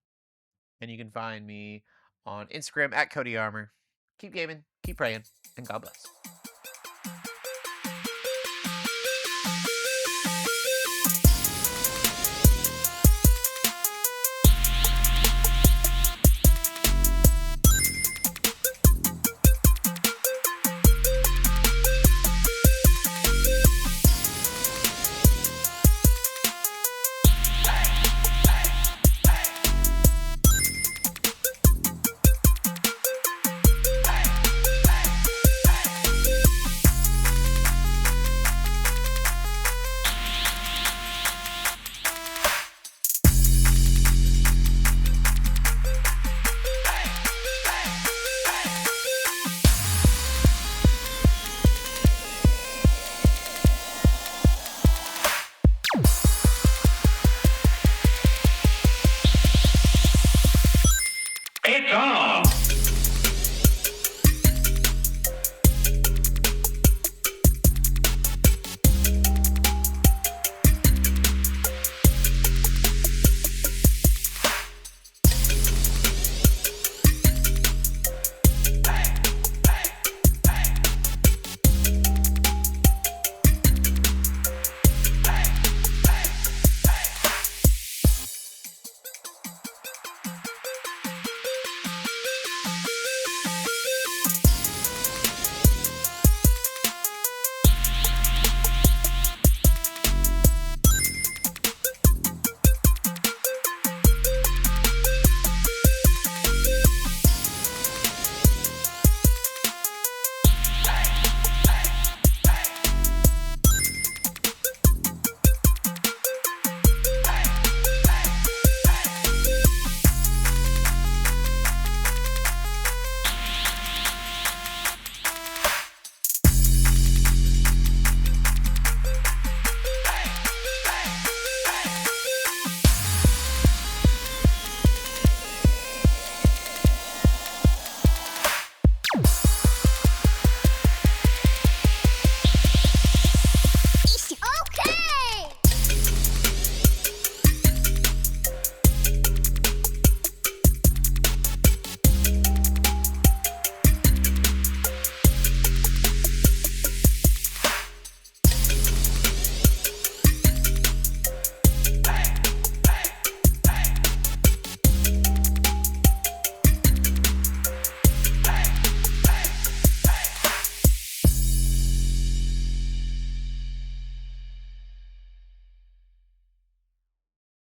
A: And you can find me on Instagram at Cody Armour. Keep gaming, keep praying, and God bless.